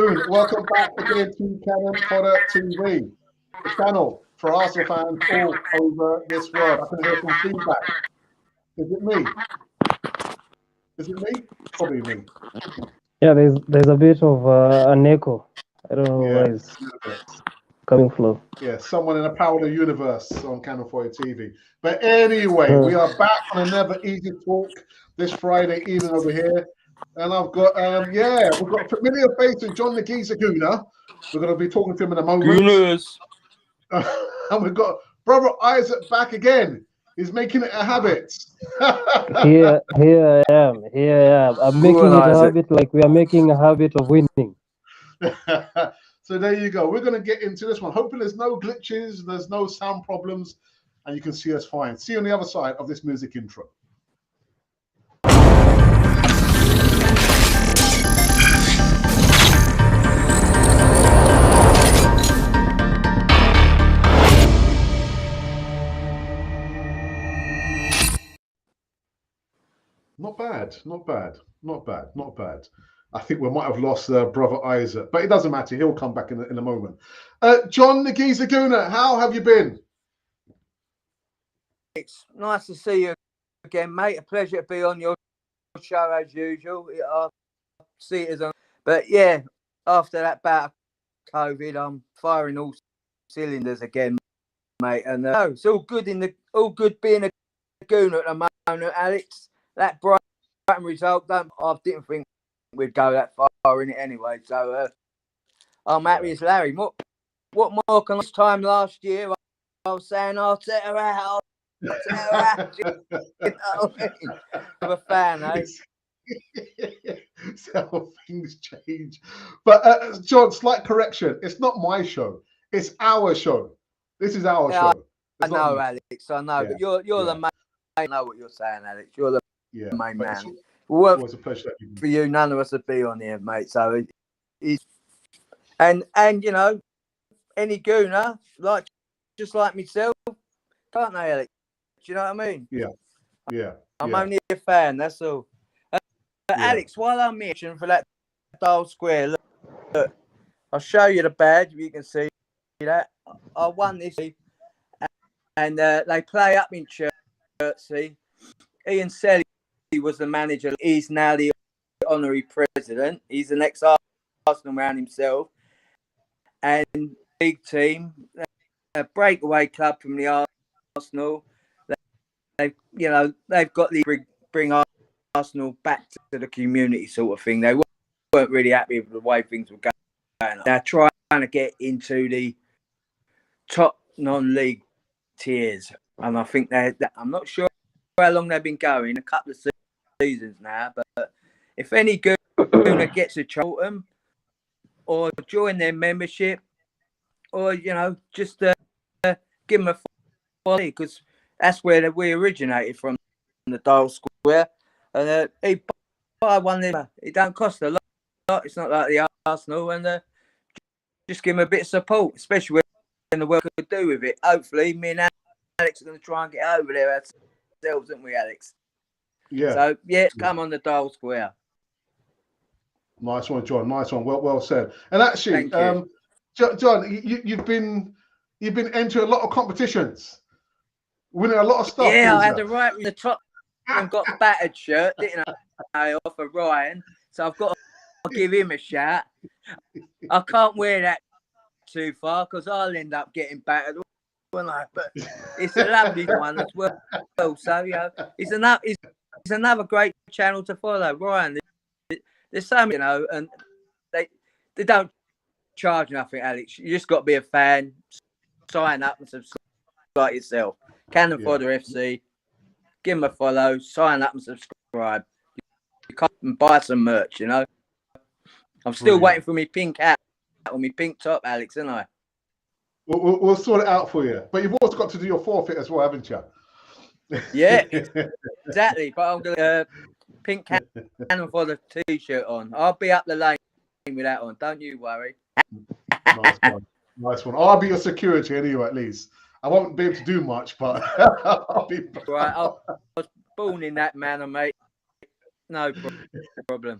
afternoon. Welcome back again to Cannon Fodder TV, the channel for Arsenal fans all over this world. I can hear some feedback. Is it me? Is it me? Probably me. Yeah, there's a bit of an echo. I don't know where it's coming from. Yeah, someone in a parallel universe on Cannon Fodder TV. But anyway, we are back on another Easy Talk this Friday evening over here. And I've got, we've got a familiar face in John Nketiah Guna. We're going to be talking to him in a moment. And we've got Brother Isaac back again. He's making it a habit. Here I am. I'm making it a habit like we are making a habit of winning. So there you go. We're going to get into this one. Hoping there's no glitches, there's no sound problems, and you can see us fine. See you on the other side of this music intro. Not bad. I think we might have lost Brother Isaac, but it doesn't matter. He'll come back in a moment. John Nketiah Guna, how have you been? It's nice to see you again, mate. A pleasure to be on your show as usual. I see it as on, but yeah, after that bout of COVID, I'm firing all cylinders again, mate. And it's all good being a Guna at the moment, Alex. That Brighton result, I didn't think we'd go that far in it anyway. So I'm happy as Larry. What more can this time last year? I was saying Arteta out. You know what I mean? I'm a fan, eh? So things change. But John, slight correction. It's not my show. It's our show. This is our show. I know, Alex. I know. But you're the main. I know what you're saying, Alex. You're the main man. Always a pleasure for you. None of us would be on here, mate. So and you know, any Guna, just like myself, can't they, Alex? Do you know what I mean? Yeah. I'm only a fan, that's all. But Alex, while I'm mentioning for that Dial Square, look, I'll show you the badge. You can see that. I won this, and they play up in Chertsey. Ian Selly was the manager. He's now the honorary president. He's an ex-Arsenal man himself. And big team, a breakaway club from the Arsenal. They've got to bring Arsenal back to the community sort of thing. They weren't really happy with the way things were going. They're trying to get into the top non-league tiers, and I think I'm not sure how long they've been going, a couple of seasons now. But if any Guna gets a Charlton or join their membership, or just give them a follow, because that's where we originated from, the Dial Square. And he buy one of them. It don't cost a lot. It's not like the Arsenal. And just give him a bit of support, especially when the world could do with it. Hopefully, me and Alex are going to try and get over there ourselves, aren't we, Alex? Yeah. So, it's come on the Dial Square. Nice one, John. Nice one. Well said. And actually, John, you've been entering a lot of competitions. Winning a lot of stuff. Yeah, I had the right in the top and got battered shirt, didn't I, off of Ryan. So I've got to give him a shout. I can't wear that too far because I'll end up getting battered, won't I? But it's a lovely one as well. So it's another great channel to follow, Ryan. There's so many, and they don't charge nothing, Alex. You just got to be a fan, sign up and subscribe yourself. Cannon Fodder FC, give them a follow, sign up and subscribe. You can buy some merch, I'm still waiting for me pink hat or me pink top, Alex, aren't I? We'll sort it out for you. But you've also got to do your forfeit as well, haven't you? Yeah, exactly. But I'm going to pink Cannon Fodder t-shirt on. I'll be up the lane with that on. Don't you worry. Nice one. I'll be your security anyway, at least. I won't be able to do much, but I'll be right. I was born in that manner, mate. No problem.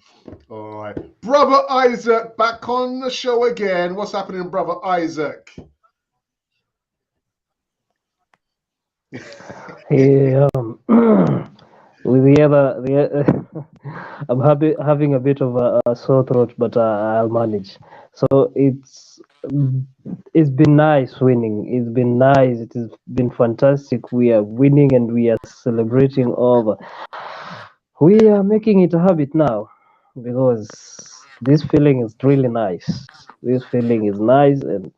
All right. Brother Isaac, back on the show again. What's happening, Brother Isaac? Yeah, I'm having a bit of a sore throat, but I'll manage. So it's been nice winning. It's been nice. It has been fantastic. We are winning and we are celebrating over. We are making it a habit now because this feeling is really nice. This feeling is nice, and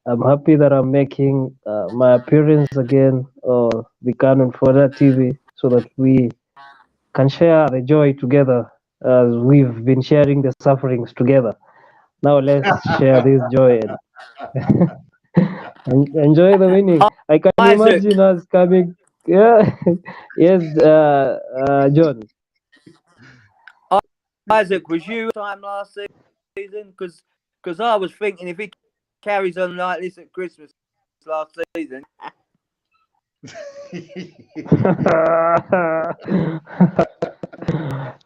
I'm happy that I'm making my appearance again on the Canon Fodder TV so that we can share the joy together as we've been sharing the sufferings together. Now let's share this joy and enjoy the winning. I can Isaac, imagine us coming. Yeah, yes, John. Isaac, was you time last season? Because I was thinking if he carries on like this at Christmas last season.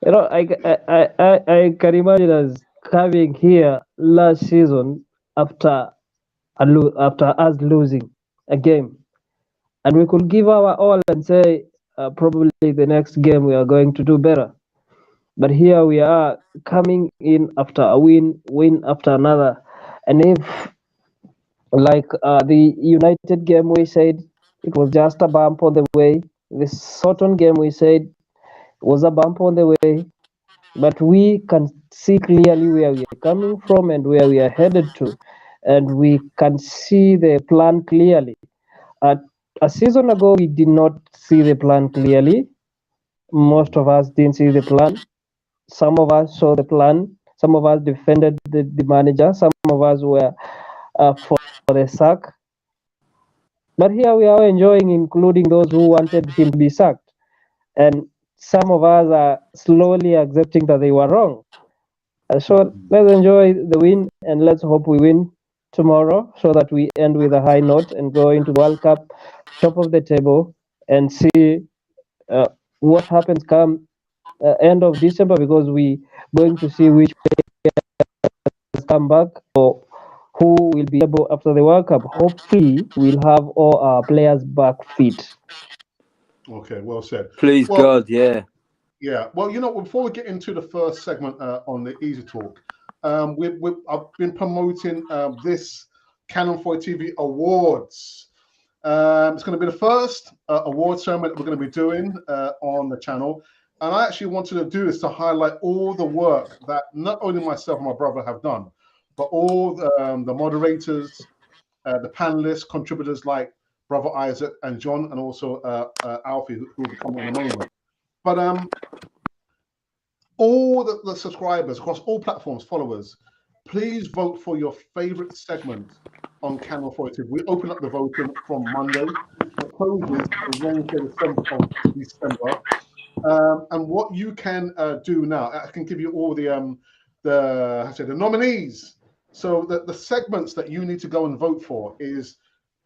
I can imagine us coming here last season after after us losing a game, and we could give our all and say probably the next game we are going to do better. But here we are coming in after a win after another, and if like the United game, we said it was just a bump on the way. The Soton game, we said was a bump on the way, but we can see clearly where we are coming from and where we are headed to, and we can see the plan clearly. A season ago, we did not see the plan clearly. Most of us didn't see the plan. Some of us saw the plan. Some of us defended the manager. Some of us were for the sack. But here we are enjoying, including those who wanted him to be sacked. And some of us are slowly accepting that they were wrong. So let's enjoy the win and let's hope we win tomorrow so that we end with a high note and go into the World Cup top of the table and see what happens come end of December, because we going to see which players come back or who will be able after the World Cup. Hopefully, we'll have all our players back fit. Okay, well said. Please, Well, God, yeah. yeah. Well, before we get into the first segment on the Easy Talk, I've been promoting this Canon 4 TV Awards. It's going to be the first award ceremony that we're going to be doing on the channel. And I actually wanted to do this to highlight all the work that not only myself and my brother have done, but all the moderators, the panelists, contributors like Brother Isaac and John, and also Alfie, who will be coming in a moment. But all the subscribers across all platforms, followers, please vote for your favorite segment on Channel 42. We open up the voting from Monday. It closes on Wednesday, the 7th of December. And what you can do now, I can give you all the nominees. So the segments that you need to go and vote for is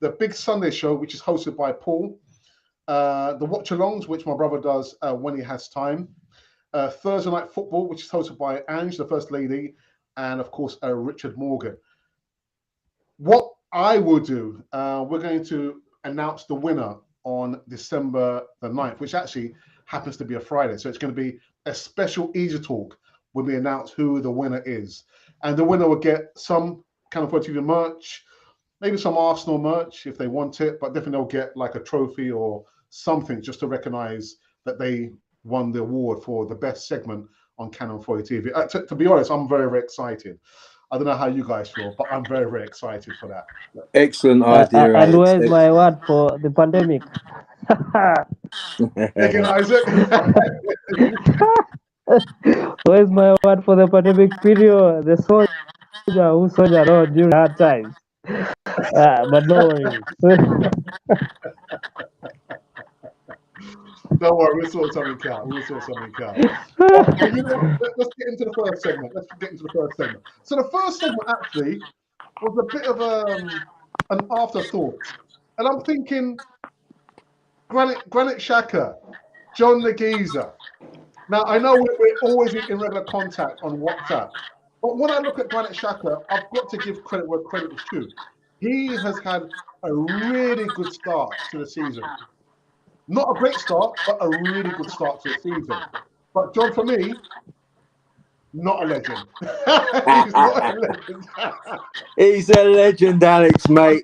the Big Sunday Show, which is hosted by Paul, the Watch-Alongs, which my brother does when he has time, Thursday Night Football, which is hosted by Ange, the First Lady, and of course Richard Morgan. What I will do, we're going to announce the winner on December the 9th, which actually happens to be a Friday. So it's going to be a special Easy Talk when we announce who the winner is. And the winner will get some kind of TV merch, maybe some Arsenal merch if they want it, but definitely they'll get like a trophy or something just to recognize that they won the award for the best segment on Canon 40 TV. To be honest, I'm very, very excited. I don't know how you guys feel, but I'm very, very excited for that. Excellent idea. And where's my award for the pandemic? Again, Isaac. Where's my award for the pandemic period? The soldier who soldiered on during hard times. But no worries. Don't worry, we'll sort something out. But you know what? Let's get into the first segment. So the first segment actually was a bit of an afterthought. And I'm thinking Granit Xhaka, John the Geezer, Now, I know we're always in regular contact on WhatsApp, but when I look at Granit Xhaka, I've got to give credit where credit is due. He has had a really good start to the season. Not a great start, but a really good start to the season. But John, for me, not a legend. He's not a legend. He's a legend, Alex, mate.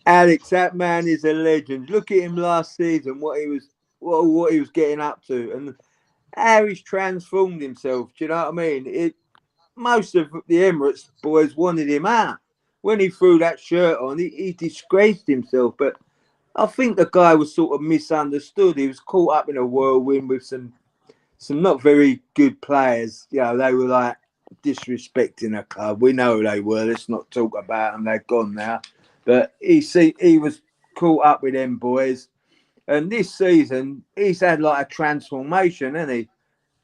Alex, that man is a legend. Look at him last season, what he was getting up to, and how he's transformed himself. Do you know what I mean? Most of the Emirates boys wanted him out. When he threw that shirt on, he disgraced himself. But I think the guy was sort of misunderstood. He was caught up in a whirlwind with some not very good players. You know, they were like disrespecting the club. We know who they were. Let's not talk about them. They're gone now. But he was caught up with them boys. And this season, he's had like a transformation, hasn't he?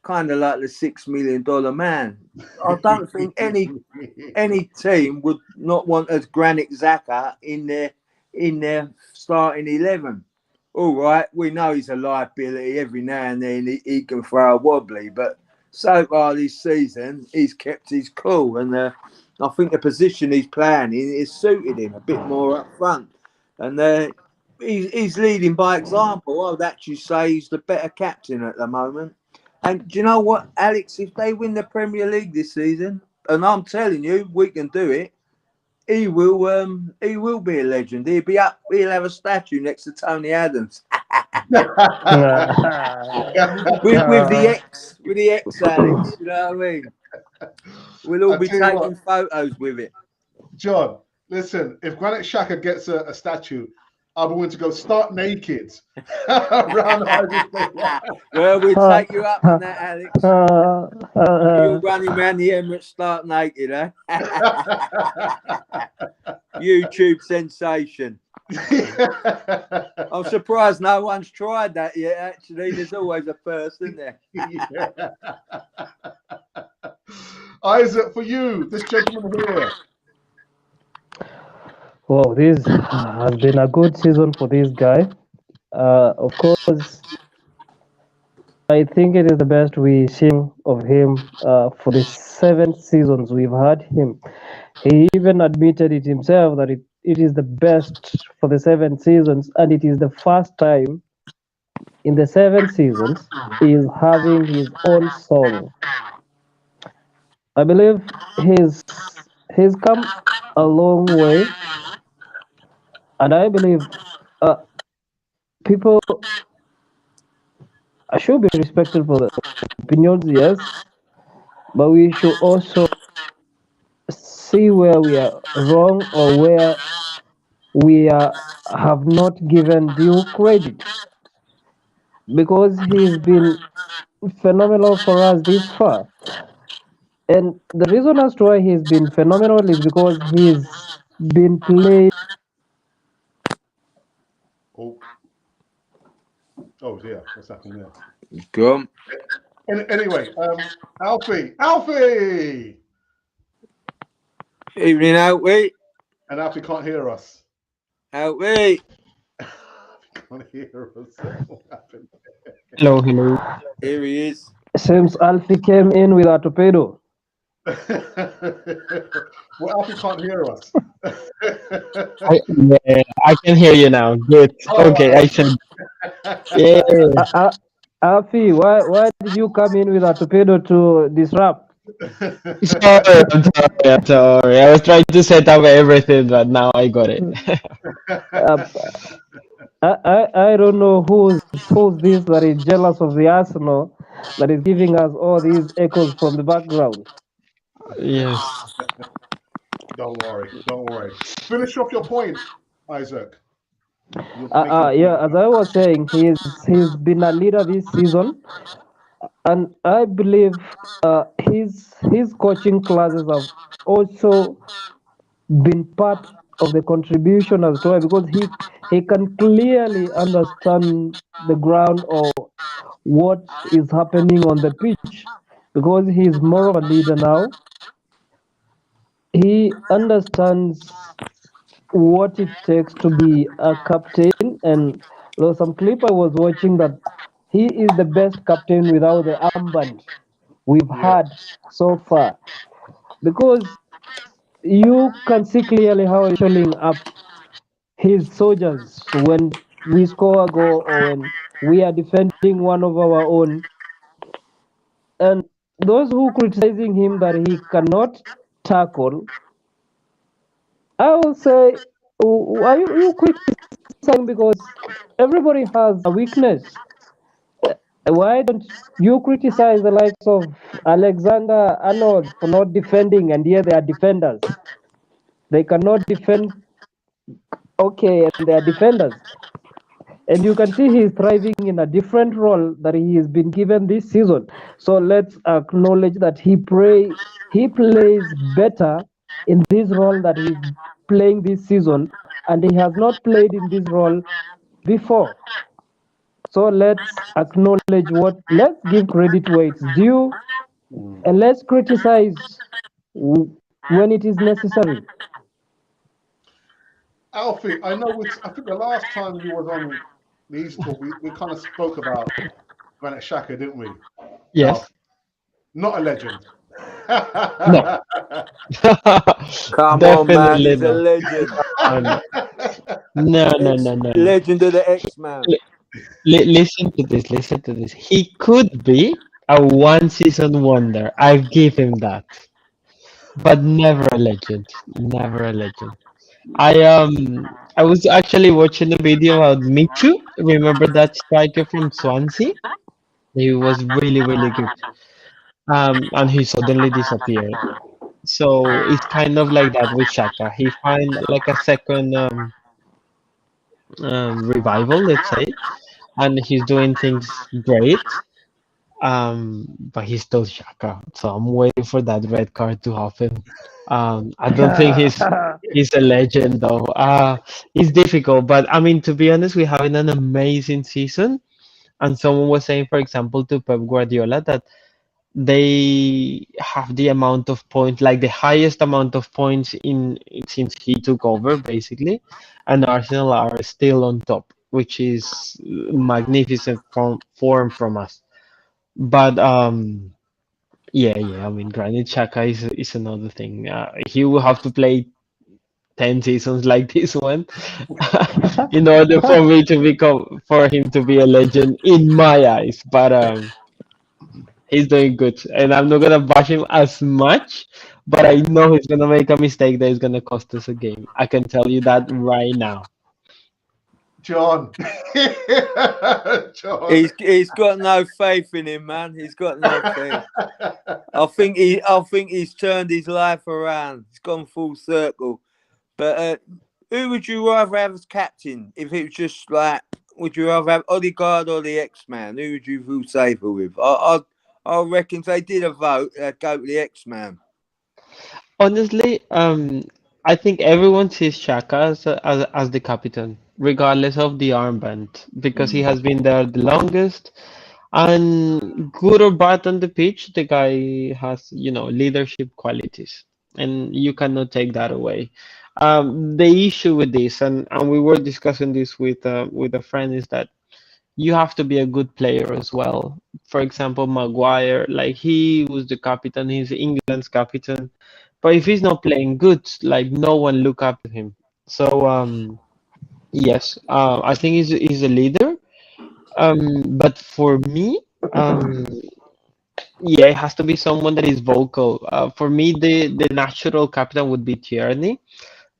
Kind of like the $6 million man. I don't think any team would not want a Granit Xhaka in their starting 11. All right, we know he's a liability. Every now and then he can throw a wobbly, but so far this season he's kept his cool, and I think the position he's playing in is suited him a bit more up front, and he's leading by example. I would actually say he's the better captain at the moment. And do you know what, Alex? If they win the Premier League this season, and I'm telling you, we can do it, he will be a legend. He'll have a statue next to Tony Adams. with the X, Alex. You know what I mean? We'll all be taking photos with it. John, listen, if Granit Xhaka gets a statue, I'm going to go start naked around Well, we'll take you up on that, Alex. You're running around the Emirates start naked, eh? YouTube sensation. I'm surprised no one's tried that yet, actually. There's always a first, isn't there? Isaac, for you, this gentleman here. Well, this has been a good season for this guy. Of course, I think it is the best we've seen of him for the 7 seasons we've had him. He even admitted it himself that it is the best for the 7 seasons, and it is the first time in the 7 seasons he is having his own song. I believe he's come a long way, and I believe people should be respected for the opinions, yes, but we should also see where we are wrong or where we have not given due credit, because he's been phenomenal for us this far. And the reason as to why he's been phenomenal is because he's been playing. Oh dear, what's happened there? Go on. Anyway, Alfie! Evening, Alfie. And Alfie can't hear us. Alfie. Can't hear us. What happened? Hello. Here he is. Seems Alfie came in with a torpedo. Well, Alfie can't hear us. I can hear you now. Good. Okay, I said. Yeah. Alfie, why did you come in with a torpedo to disrupt? Sorry. I was trying to set up everything, but now I got it. I don't know who's this that is jealous of the Arsenal that is giving us all these echoes from the background. Yes. Don't worry. Finish off your point, Isaac. Yeah, as I was saying, he's been a leader this season, and I believe his coaching classes have also been part of the contribution as well, because he can clearly understand the ground or what is happening on the pitch, because he's more of a leader now. He understands what it takes to be a captain. And there was some clip I was watching that he is the best captain without the armband we've Yeah. had so far, because you can see clearly how he's showing up his soldiers when we score a goal or when we are defending one of our own. And those who criticizing him that he cannot tackle, I will say, are you criticizing because everybody has a weakness? Why don't you criticize the likes of Alexander Arnold for not defending, and here they are defenders? They cannot defend, okay, and they are defenders. And you can see he's thriving in a different role that he has been given this season. So let's acknowledge that he plays better in this role that he's playing this season, and he has not played in this role before. So let's acknowledge let's give credit where it's due, and let's criticize when it is necessary. Alfie, I know. I think the last time you was on the East Talk, we kind of spoke about Granit Xhaka, didn't we? Yes. Alf, not a legend. No. Come on, man, Definitely he's a no. legend. No, no, no, Ex no, no, no. legend of the X-Man. Listen to this. Listen to this. He could be a one-season wonder. I give him that, but never a legend. Never a legend. I was actually watching a video about Michu. Remember that striker from Swansea? He was really, really good. And he suddenly disappeared. So it's kind of like that with Shaka. He find like a second revival, let's say, and he's doing things great. But he's still Shaka, so I'm waiting for that red card to happen. I don't think he's a legend though. It's difficult, but I mean, to be honest, we're having an amazing season. And someone was saying, for example, to Pep Guardiola that they have the amount of points, like the highest amount of points in since he took over, basically, and Arsenal are still on top, which is magnificent form from us. But yeah, yeah. I mean, Granit Xhaka is another thing. He will have to play 10 seasons like this one in order for me to become for him to be a legend in my eyes. But he's doing good, and I'm not gonna bash him as much. But I know he's gonna make a mistake that is gonna cost us a game. I can tell you that right now. John. John. He's got no faith in him, man. He's got no faith. I think he's turned his life around. He's gone full circle. But who would you rather have as captain? If it was just like, would you rather have Odegaard or the X-Man? Who would you feel safer with? I reckon if they did a vote, they'd go to the X-Man. Honestly, I think everyone sees Shaka as the captain, regardless of the armband, because he has been there the longest. And good or bad on the pitch, the guy has, leadership qualities, and you cannot take that away. The issue with this, and we were discussing this with a friend, is that you have to be a good player as well. For example, Maguire, like he was the captain, he's England's captain, but if he's not playing good, like no one look up to him. So yes, I think he's a leader. But for me, yeah, it has to be someone that is vocal. For me, the natural captain would be Tierney.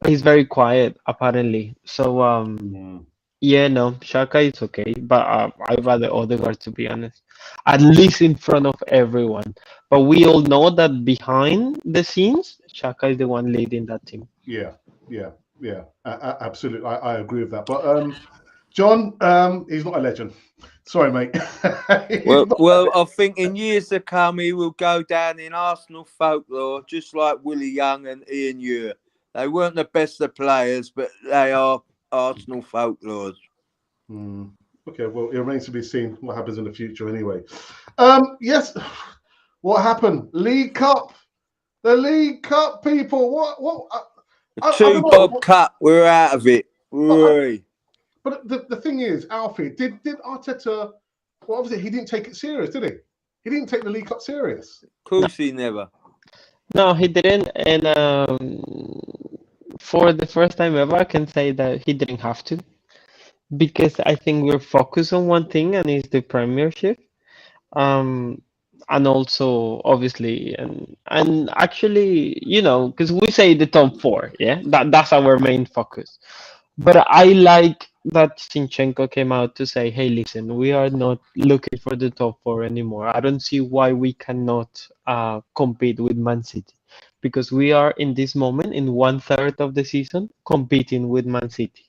He's very quiet, apparently. So yeah, no, Shaka is okay, but I'd rather Odegaard, to be honest. At least in front of everyone. But we all know that behind the scenes, Shaka is the one leading that team. Yeah, yeah, yeah. Absolutely, I agree with that. But John, he's not a legend. Sorry, mate. Well, I think in years to come, he will go down in Arsenal folklore, just like Willie Young and Ian Ure. They weren't the best of players, but they are Arsenal folklores. Okay, well, it remains to be seen what happens in the future anyway. Yes, what happened? League Cup. The League Cup, people. What? I Two don't know. Bob Cup, we're out of it. Oi. But the thing is, Alfie, did Arteta? Well, obviously he didn't take it serious, did he? He didn't take the League Cup serious. Of course he never. No, he didn't. And for the first time ever, I can say that he didn't have to, because I think we're focused on one thing, and it's the Premiership. Um, and also obviously, and actually, because we say the top four, yeah, that's our main focus. But I like that Zinchenko came out to say, hey, listen, we are not looking for the top four anymore. I don't see why we cannot compete with Man City, because we are in this moment in 1/3 of the season competing with Man City.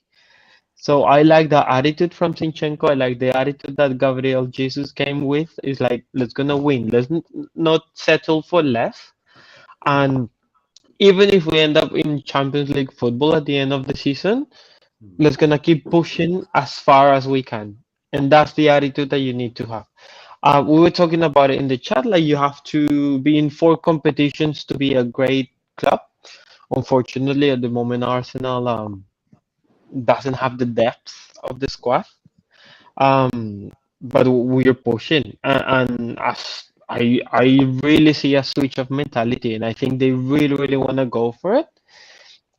So I like the attitude from Zinchenko. I like the attitude that Gabriel Jesus came with. It's like, let's gonna win. Let's not settle for less. And even if we end up in Champions League football at the end of the season, let's gonna keep pushing as far as we can. And that's the attitude that you need to have. We were talking about it in the chat, like you have to be in 4 competitions to be a great club. Unfortunately, at the moment, Arsenal doesn't have the depth of the squad. But we're pushing, and as I really see a switch of mentality, and I think they really, really want to go for it.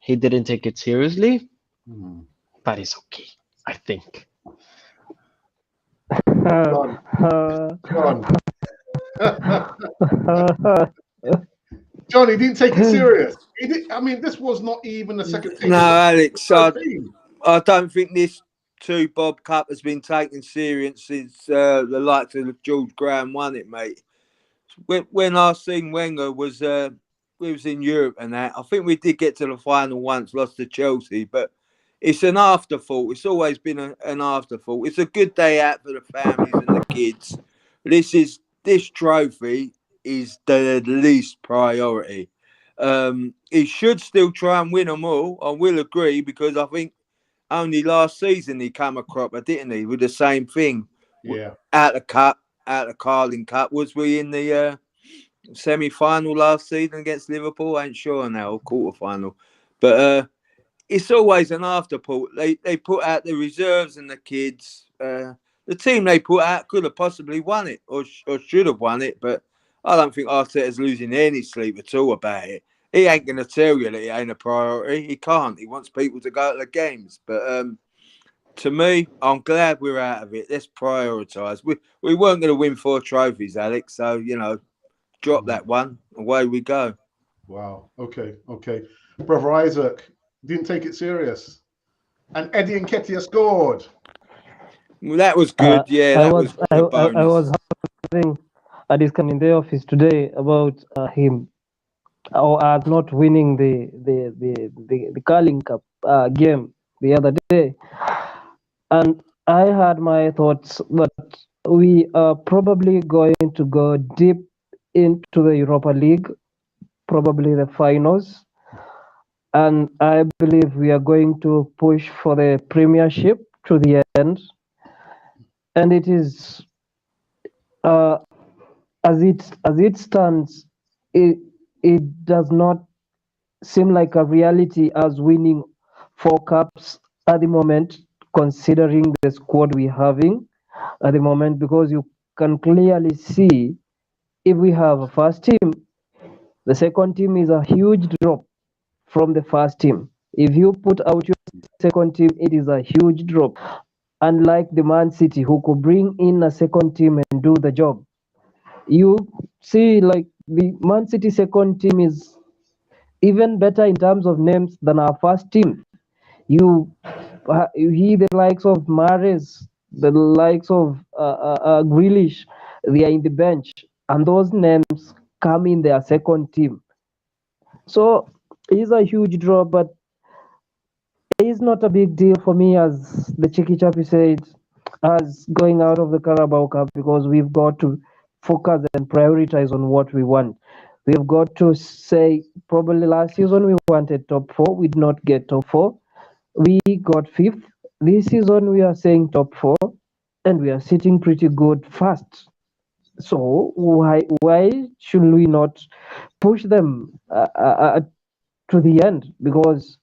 He didn't take it seriously, but it's okay, I think. John. John, he didn't take it serious. He did. I mean, this was not even the second team. No, Alex, First team. I don't think this two Bob Cup has been taken serious since the likes of George Graham won it, mate. When I seen Wenger was we was in Europe and that, I think we did get to the final once, lost to Chelsea, but it's an afterthought. It's always been an afterthought. It's a good day out for the families and the kids. This trophy is the least priority. He should still try and win them all. I will agree, because I think only last season he came a cropper, didn't he? With the same thing. Yeah. Out the Carling Cup. Was we in the semi-final last season against Liverpool? I ain't sure now, or quarter-final. But it's always an afterthought. They put out the reserves and the kids. The team they put out could have possibly won it, or should have won it, but I don't think Arteta's losing any sleep at all about it. He ain't going to tell you that it ain't a priority. He can't. He wants people to go to the games. But to me, I'm glad we're out of it. Let's prioritise. We weren't going to win 4 trophies, Alex. So, drop that one. Away we go. Wow. Okay. Brother Isaac didn't take it serious. And Eddie Nketiah scored. Well, that was good. I was having a discussion in the office today about him or us not winning the Carling Cup game the other day, and I had my thoughts that we are probably going to go deep into the Europa League, probably the finals, and I believe we are going to push for the Premiership to the end. And it is as it stands, it does not seem like a reality as winning 4 cups at the moment, considering the squad we're having at the moment, because you can clearly see if we have a first team, the second team is a huge drop from the first team. If you put out your second team, it is a huge drop. Unlike the Man City, who could bring in a second team and do the job. You see, like the Man City second team is even better in terms of names than our first team. You hear the likes of Mahrez, the likes of Grealish, they are in the bench, and those names come in their second team. So it's a huge draw, but it's not a big deal for me, as the Cheeky Chappy said, as going out of the Carabao Cup, because we've got to focus and prioritize on what we want. We've got to say, probably last season we wanted top 4, we did not get top 4. We got 5th. This season we are saying top 4, and we are sitting pretty good first. So why should we not push them to the end? Because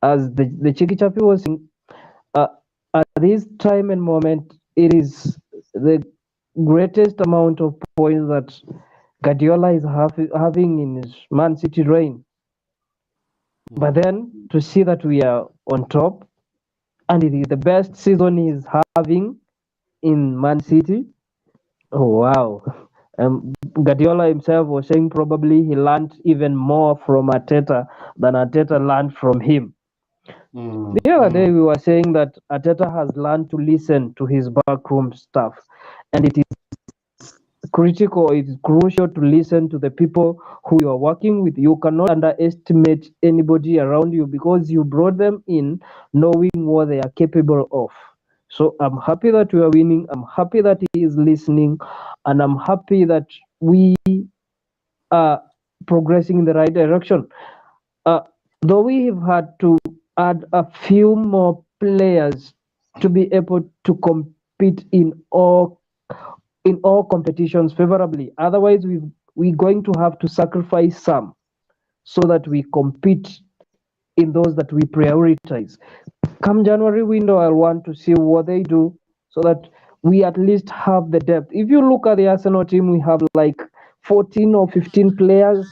as the Chiki Chapi was saying, at this time and moment, it is the greatest amount of points that Guardiola is having in his Man City reign. But then to see that we are on top, and it is the best season he's having in Man City. Oh wow! Guardiola himself was saying probably he learned even more from Arteta than Arteta learned from him. The other day we were saying that Arteta has learned to listen to his backroom staff, and it is critical, it is crucial to listen to the people who you are working with. You cannot underestimate anybody around you because you brought them in knowing what they are capable of. So I'm happy that we are winning. I'm happy that he is listening, and I'm happy that we are progressing in the right direction. Though we have had to add a few more players to be able to compete in all competitions favorably. Otherwise, we're going to have to sacrifice some so that we compete in those that we prioritize. Come January window, I'll want to see what they do so that we at least have the depth. If you look at the Arsenal team, we have like 14 or 15 players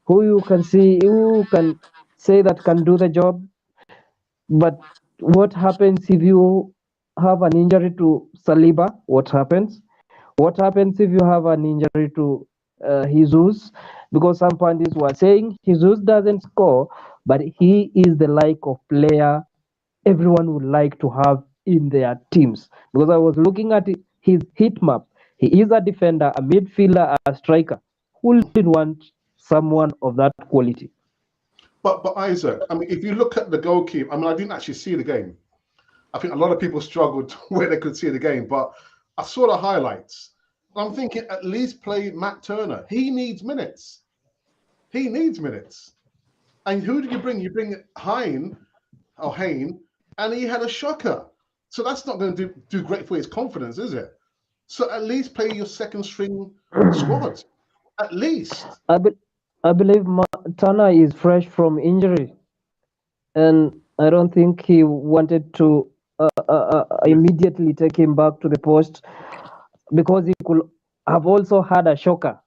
who you can see, who can say that can do the job. But what happens if you have an injury to Saliba? What happens? What happens if you have an injury to Jesus? Because some pundits were saying Jesus doesn't score, but he is the like of player everyone would like to have in their teams. Because I was looking at his heat map. He is a defender, a midfielder, a striker. Who didn't want someone of that quality? But Isaac, I mean, if you look at the goalkeeper, I mean, I didn't actually see the game. I think a lot of people struggled where they could see the game, but I saw the highlights. I'm thinking at least play Matt Turner. He needs minutes. He needs minutes. And who do you bring? You bring Hein, and he had a shocker. So that's not going to do great for his confidence, is it? So at least play your second string squad. At least. I believe Turner is fresh from injury, and I don't think he wanted to immediately take him back to the post because he could have also had a shocker.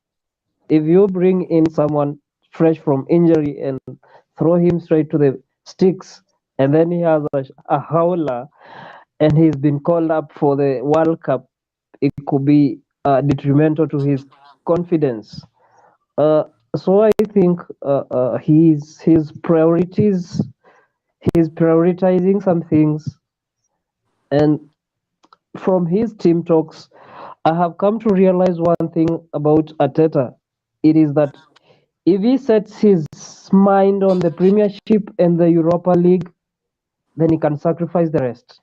If you bring in someone fresh from injury and throw him straight to the sticks, and then he has a howler, and he's been called up for the World Cup, it could be detrimental to his confidence. So I think his priorities, he's prioritizing some things, and from his team talks, I have come to realize one thing about Arteta. It is that if he sets his mind on the Premiership and the Europa League, then he can sacrifice the rest.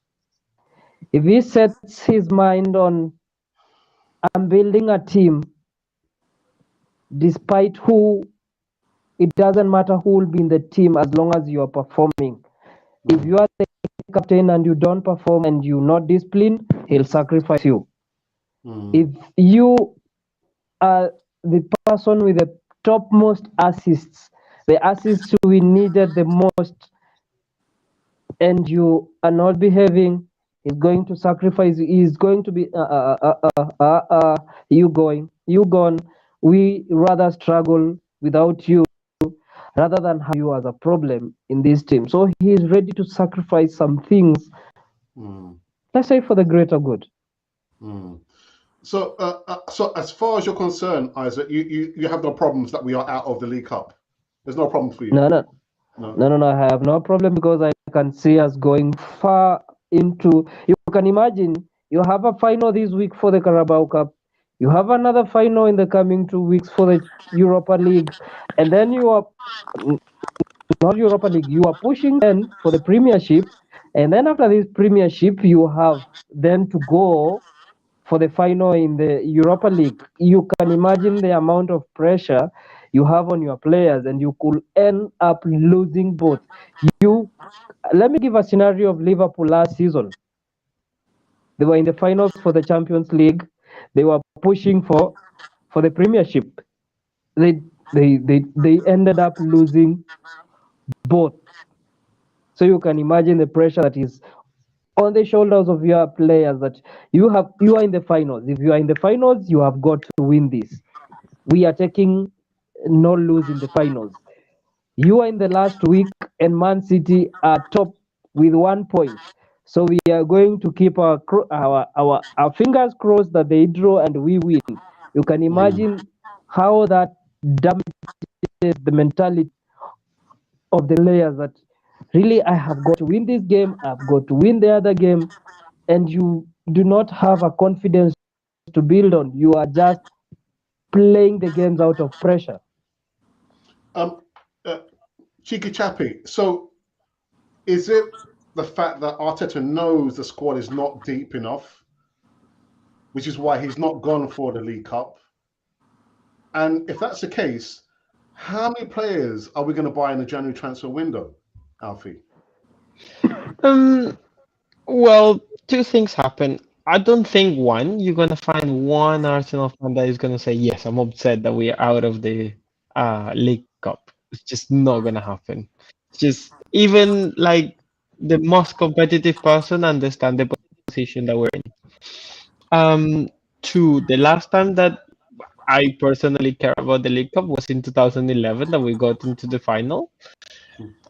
If he sets his mind on I'm building a team, despite who, it doesn't matter who will be in the team as long as you are performing. If you are the captain and you don't perform and you're not disciplined, he'll sacrifice you. If you are the person with the topmost assists, the assists we needed the most, and you are not behaving, he's going to sacrifice you. He's going to be you gone. We rather struggle without you rather than have you as a problem in this team. So he is ready to sacrifice some things, let's say, for the greater good. So as far as you're concerned, Isaac, you have no problems that we are out of the League Cup. There's no problem for you. No. I have no problem because I can see us going far into. You can imagine you have a final this week for the Carabao Cup. You have another final in the coming 2 weeks for the Europa League, and then you are not Europa League. You are pushing then for the Premiership, and then after this Premiership, you have then to go for the final in the Europa League. You can imagine the amount of pressure you have on your players, and you could end up losing both. Let me give a scenario of Liverpool last season. They were in the finals for the Champions League. They were pushing for the Premiership. They ended up losing both. So you can imagine the pressure that is on the shoulders of your players, that you are in the finals. If you are in the finals, you have got to win this. We are taking no lose in the finals. You are in the last week, and Man City are top with 1 point. So we are going to keep our fingers crossed that they draw and we win. You can imagine how that damages the mentality of the players, that really I have got to win this game, I've got to win the other game, and you do not have a confidence to build on. You are just playing the games out of pressure. Um, uh, Cheeky Chappy. So, is it the fact that Arteta knows the squad is not deep enough, which is why he's not gone for the League Cup? And if that's the case, how many players are we going to buy in the January transfer window, Alfie? Well, two things happen. I don't think one, you're gonna find one Arsenal fan that is gonna say, "Yes, I'm upset that we are out of the League Cup." It's just not gonna happen. Just even like the most competitive person understand the position that we're in. Um, Two, the last time that I personally care about the League Cup was in 2011 that we got into the final,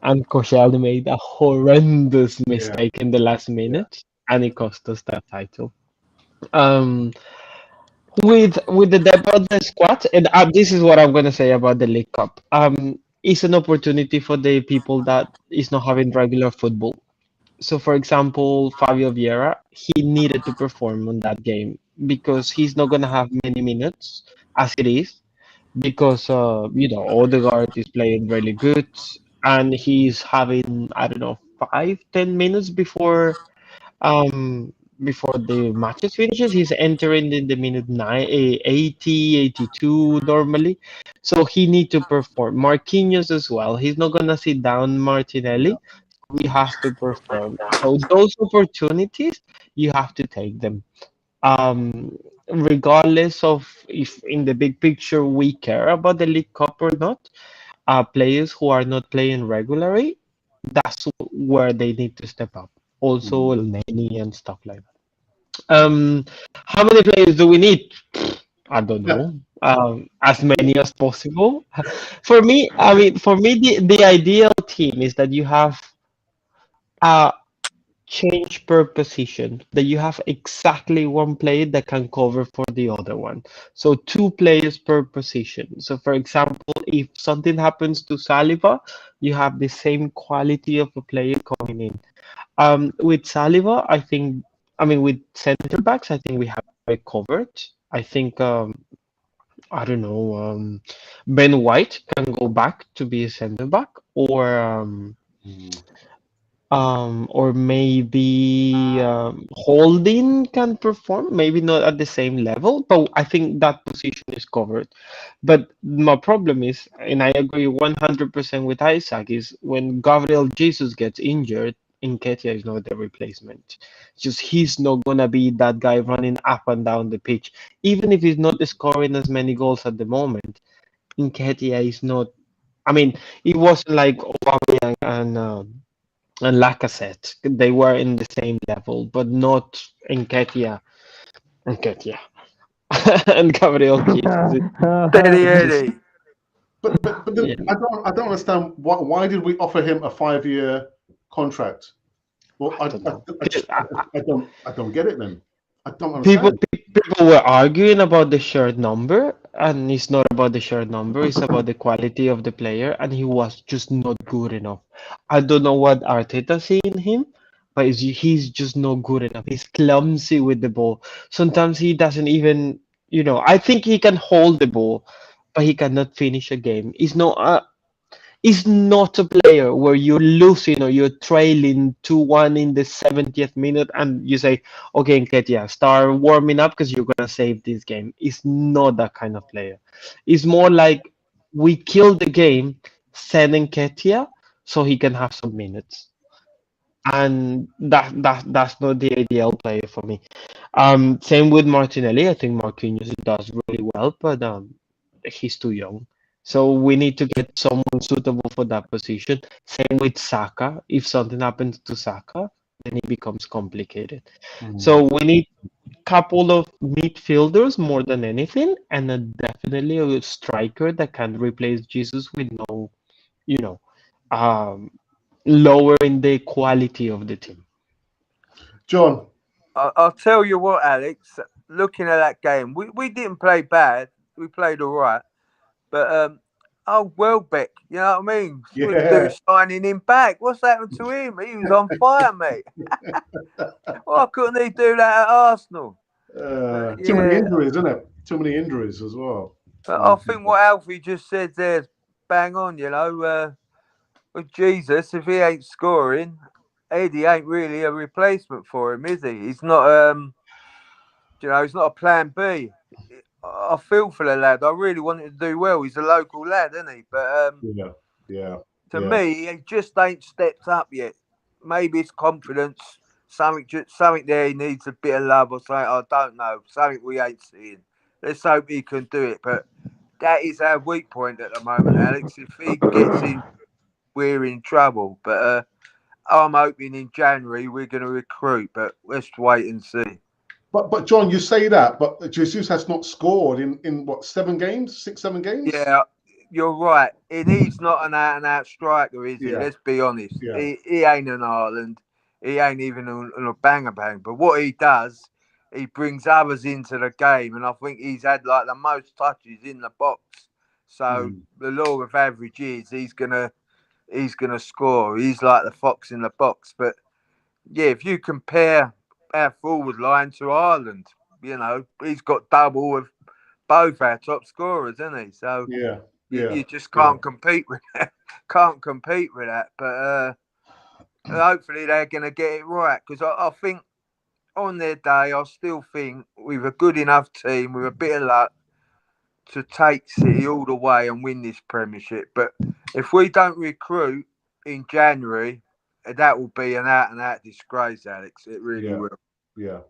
and Koscielny made a horrendous Yeah, mistake in the last yeah. minute, and it cost us that title. Um, with the depth of the squad, and this is what I'm gonna say about the League Cup. It's an opportunity for the people that is not having regular football. So, for example, Fabio Vieira, he needed to perform on that game because he's not gonna have many minutes as it is because Odegaard is playing really good and he's having, I don't know, 5-10 minutes um before the matches finishes. He's entering in the minute 80, 82 normally, so he need to perform. Marquinhos as well, he's not gonna sit down. Martinelli, he has to perform. So those opportunities, you have to take them, regardless of if in the big picture we care about the League Cup or not. Players who are not playing regularly, that's where they need to step up. Also, Lenny and stuff like that. How many players do we need? I don't Yeah. know. As many as possible. For me, I mean, for me, the ideal team is that you have a change per position, that you have exactly one player that can cover for the other one. So two players per position. So for example, if something happens to Saliba, you have the same quality of a player coming in. With Saliba, I mean, with center backs, I think we have it covered. I think, I don't know, Ben White can go back to be a center back, or maybe Holding can perform, maybe not at the same level, but I think that position is covered. But my problem is, and I agree 100% with Isaac, is when Gabriel Jesus gets injured, Nketiah is not the replacement. Just he's not gonna be that guy running up and down the pitch. Even if he's not scoring as many goals at the moment, Nketiah is not. I mean, it wasn't like Aubameyang and Lacazette. They were in the same level, but not Nketiah, and Gabriel Jesus. Steady Just Eddie. But then yeah. I don't understand why did we offer him a 5-year contract? Well, I don't know. I don't get it then. I don't People understand. people were arguing about the shirt number, and it's not about the shirt number. It's about the quality of the player, and he was just not good enough. I don't know what Arteta see in him, but he's just not good enough. He's clumsy with the ball. Sometimes he doesn't even, I think he can hold the ball, but he cannot finish a game. He's not a player where you're losing or you're trailing 2-1 in the 70th minute and you say, okay, Nketiah, start warming up because you're going to save this game. He's not that kind of player. It's more like we kill the game, send Nketiah so he can have some minutes. And that's not the ideal player for me. Same with Martinelli. I think Marquinhos does really well, but he's too young. So we need to get someone suitable for that position. Same with Saka. If something happens to Saka, then it becomes complicated. So we need couple of midfielders more than anything, and definitely a striker that can replace Jesus with no, you know, um, lowering the quality of the team. John. I'll tell you what, Alex. Looking at that game, we didn't play bad. We played all right, but Welbeck, you know what I mean? Wouldn't do Yeah. signing him back. What's happened to him? He was on fire, mate. Why couldn't he do that at Arsenal? Too many Yeah, injuries, isn't it? Too many injuries as well. but I think what Alfie just said there's bang on. You know, with Jesus, if he ain't scoring, Eddie ain't really a replacement for him, is he? He's not. You know, he's not a plan B. I feel for the lad. I really want him to do well. He's a local lad, isn't he? But Yeah. to me, he just ain't stepped up yet. Maybe it's confidence. Something there he needs a bit of love or something. I don't know. Something we ain't seeing. Let's hope he can do it. But that is our weak point at the moment, Alex. If he gets in, we're in trouble. But I'm hoping in January we're going to recruit. But let's wait and see. But John, you say that, but Jesus has not scored in what, 7 games, 6-7 games? Yeah, you're right. And he's not an out and out striker, is he? Yeah. Let's be honest. Yeah. He ain't an Ireland. He ain't even on a banger bang. But what he does, he brings others into the game, and I think he's had like the most touches in the box. So the law of average is he's gonna score. He's like the fox in the box. But yeah, if you compare our forward line to Ireland, you know, he's got double of both our top scorers, isn't he? So you just can't compete with that. Can't compete with that. But hopefully they're going to get it right, because I think on their day, I still think with a good enough team, with a bit of luck, to take City all the way and win this Premiership. But if we don't recruit in January, that will be an out and out disgrace, Alex. It really will. Yeah.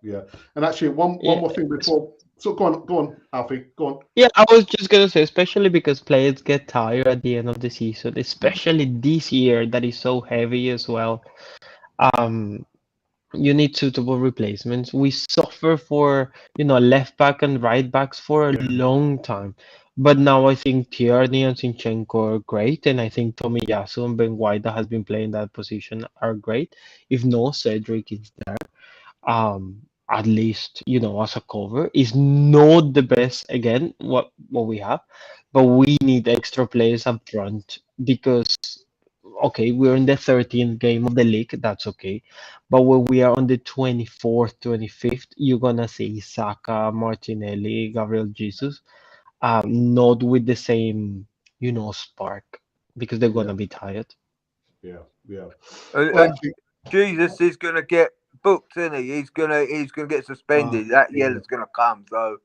And actually, one more thing before. So go on, Alfie. Go on. Yeah, I was just gonna say, especially because players get tired at the end of the season, especially this year that is so heavy as well. Um, you need suitable replacements. We suffer for, left back and right backs for a long time. But now I think Tierney and Zinchenko are great, and I think Tomiyasu and Ben White that has been playing that position are great. If no, Cedric is there. At least, as a cover. Is not the best again, what we have, but we need extra players up front because okay, we're in the 13th game of the league, that's okay. But when we are on the 24th, 25th, you're gonna see Saka, Martinelli, Gabriel Jesus, not with the same, spark because they're gonna be tired. Yeah. Well, And actually, Jesus is going to get booked, isn't he? He's gonna get suspended. That yellow's going to come. So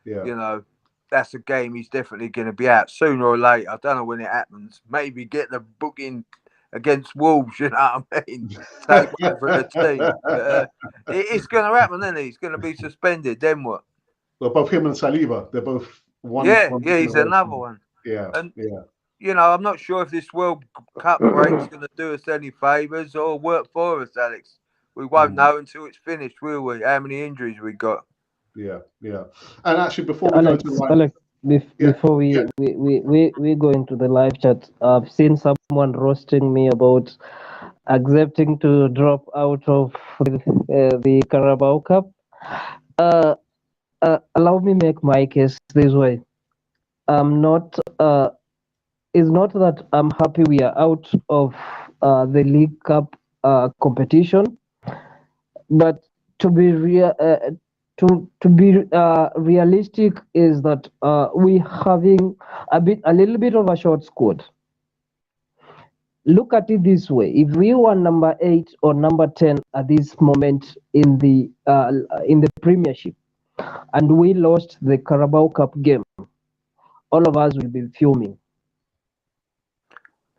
you know, that's a game he's definitely going to be out sooner or later. I don't know when it happens. Maybe get the booking against Wolves. You know what I mean? Take one for the team. But, it's going to happen, isn't it? He's going to be suspended. Then what? Well, both him and Saliba, they're both one. Yeah, one he's another one. Yeah. You know, I'm not sure if this World Cup break's going to do us any favours or work for us, Alex. We won't know until it's finished, will we? How many injuries we got? Yeah. And actually, before we go into before we go into the live chat, I've seen someone roasting me about accepting to drop out of the Carabao Cup. Allow me make my case this way. I'm not. It's not that I'm happy we are out of the League Cup competition, but to be realistic is that we having a little bit of a short squad. Look at it this way: if we were number 8 or number 10 at this moment in the Premiership, and we lost the Carabao Cup game, all of us will be fuming.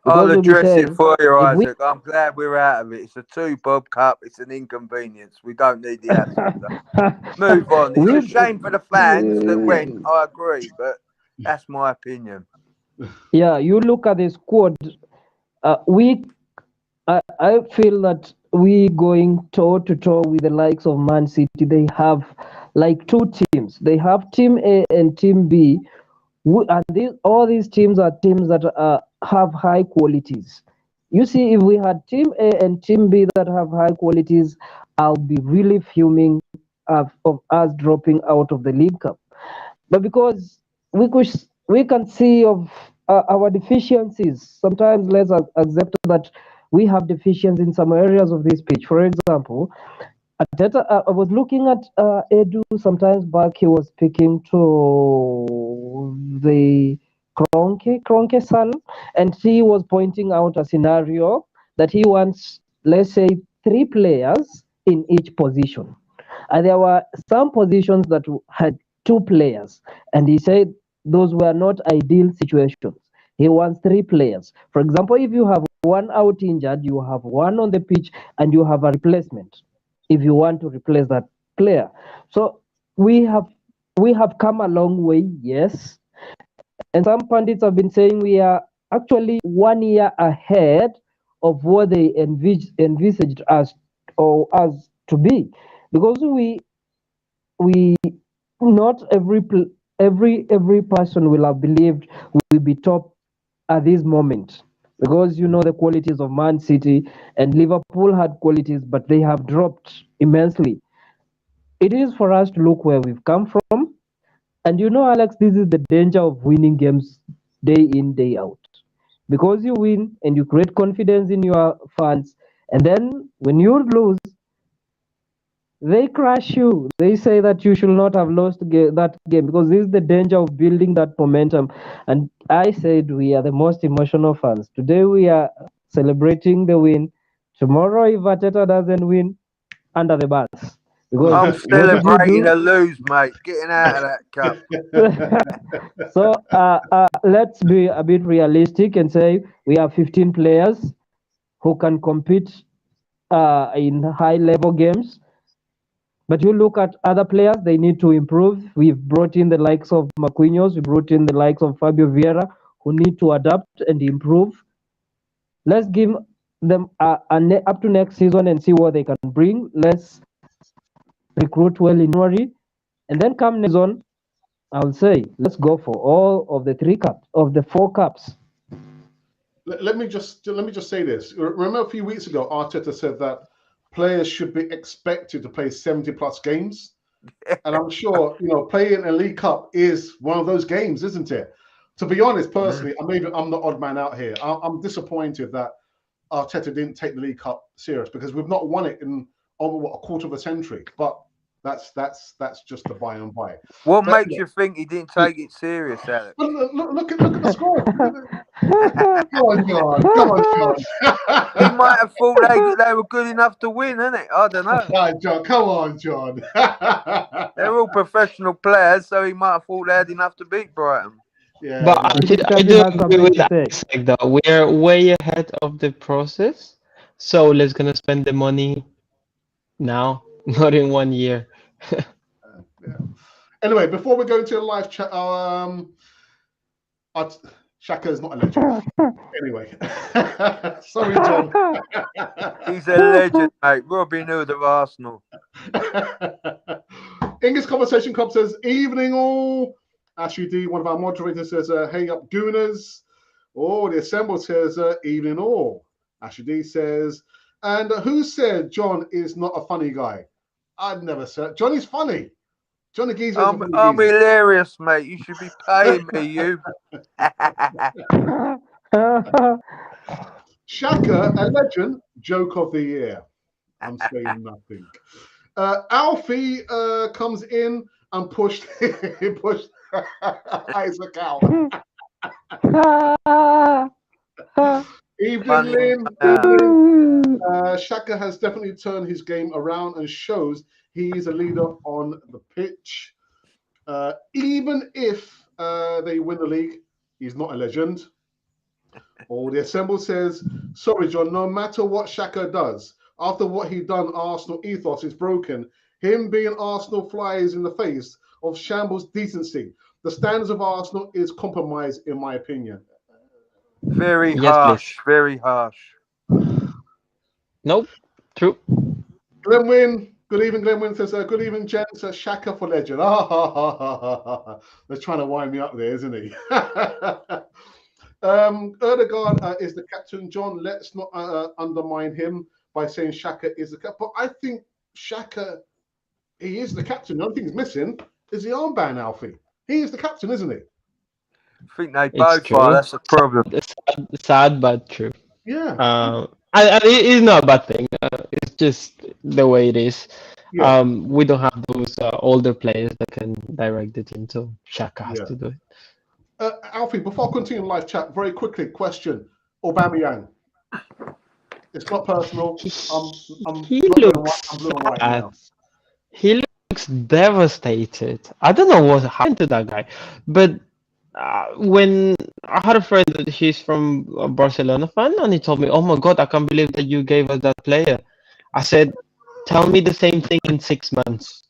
I'll address it for you, Isaac. I'm glad we're out of it. It's a 2-bob cup. It's an inconvenience. We don't need the hassle. Move on. It's a shame for the fans that went. I agree, but that's my opinion. Yeah, you look at the squad. I feel that we going toe to toe with the likes of Man City. They have like two teams. They have Team A and Team B. And all these teams are teams that have high qualities. You see, if we had Team A and Team B that have high qualities, I'll be really fuming of us dropping out of the League Cup. But because we can see of our deficiencies, sometimes let's accept that we have deficiencies in some areas of this pitch. For example, Ateta, I was looking at Edu sometimes back. He was speaking to the Kronke son, and he was pointing out a scenario that he wants, let's say, three players in each position. And there were some positions that had two players, and he said those were not ideal situations. He wants three players. For example, if you have one out injured, you have one on the pitch, and you have a replacement if you want to replace that player. So we have we have come a long way, yes. And some pundits have been saying we are actually 1 year ahead of what they envisaged us or us to be, because we not every person will have believed we will be top at this moment, because you know the qualities of Man City and Liverpool had qualities, but they have dropped immensely. It is for us to look where we've come from. And you know, Alex, this is the danger of winning games day in, day out. Because you win and you create confidence in your fans. And then when you lose, they crush you. They say that you should not have lost that game, because this is the danger of building that momentum. And I said we are the most emotional fans. Today we are celebrating the win. Tomorrow, if Ateta doesn't win, under the bus. Because I'm what did you celebrating do? a lose, mate. Getting out of that cup. So let's be a bit realistic and say we have 15 players who can compete in high level games. But you look at other players, they need to improve. We've brought in the likes of Marquinhos, we brought in the likes of Fabio Vieira, who need to adapt and improve. Let's give them up to next season and see what they can bring. Let's recruit well in January. And then come next season, I'll say, let's go for all of the three cups, of the four cups. Let me just say this. Remember a few weeks ago, Arteta said that players should be expected to play 70 plus games, and I'm sure playing a League Cup is one of those games, isn't it? To be honest, personally, I'm the odd man out here. I'm disappointed that Arteta didn't take the League Cup serious, because we've not won it in over a quarter of a century. But that's just the by and by. What But makes you think he didn't take it serious, Alex? look at the score. Come on, John. Come on, John. He might have thought they were good enough to win, innit? I don't know. Right, John. Come on, John. They're all professional players, so he might have thought they had enough to beat Brighton. Yeah, But no. I do agree with Isaac, though. We're way ahead of the process, so let's gonna spend the money now, not in 1 year. Yeah. Anyway, before we go into the live chat, Shaka is not a legend. Anyway, sorry, John. He's a legend, mate. Robin Hood of Arsenal. English Conversation Club says, evening all. Ashley D, one of our moderators, says, hey up, Gooners. Oh, the Assemble says, evening all. Ashley D says, and who said John is not a funny guy? I'd never said. Johnny's funny. Johnny Geezer is a funny I'm geezer. hilarious, mate. You should be paying me, you. Shaka, a legend, joke of the year. I'm saying nothing. Alfie comes in and pushed Isaac out. Evening, Lynn. Evening. Shaka has definitely turned his game around and shows he's a leader on the pitch. Even if they win the league, he's not a legend. Or the Assemble says, sorry, John, no matter what Shaka does, after what he done, Arsenal ethos is broken. Him being Arsenal flies in the face of shambles decency. the standards of Arsenal is compromised, in my opinion. Very Yes, harsh. please. Very harsh. Nope. True. Glenn Wynn, good evening. Glenn Wynn says, good evening, gents. Shaka for legend. They're trying to wind me up there, isn't he? Erdegaard is the captain. John, let's not undermine him by saying Shaka is the captain. But I think Shaka, he is the captain. The only thing he's missing is the armband, Alfie. He is the captain, isn't he? I think they It's both are. true. That's the problem. Sad but true. Yeah. And it is not a bad thing. It's just the way it is. Yeah. We don't have those older players that can direct the team, so Shaka has Yeah. to do it. Alfie, before I continue live chat, very quickly, question. Aubameyang. It's not personal. I'm He not blue and looks white. I'm blue and white now. He looks devastated. I don't know what happened to that guy, but when I had a friend that he's from a Barcelona fan, and he told me, "Oh my God, I can't believe that you gave us that player." I said, "Tell me the same thing in 6 months."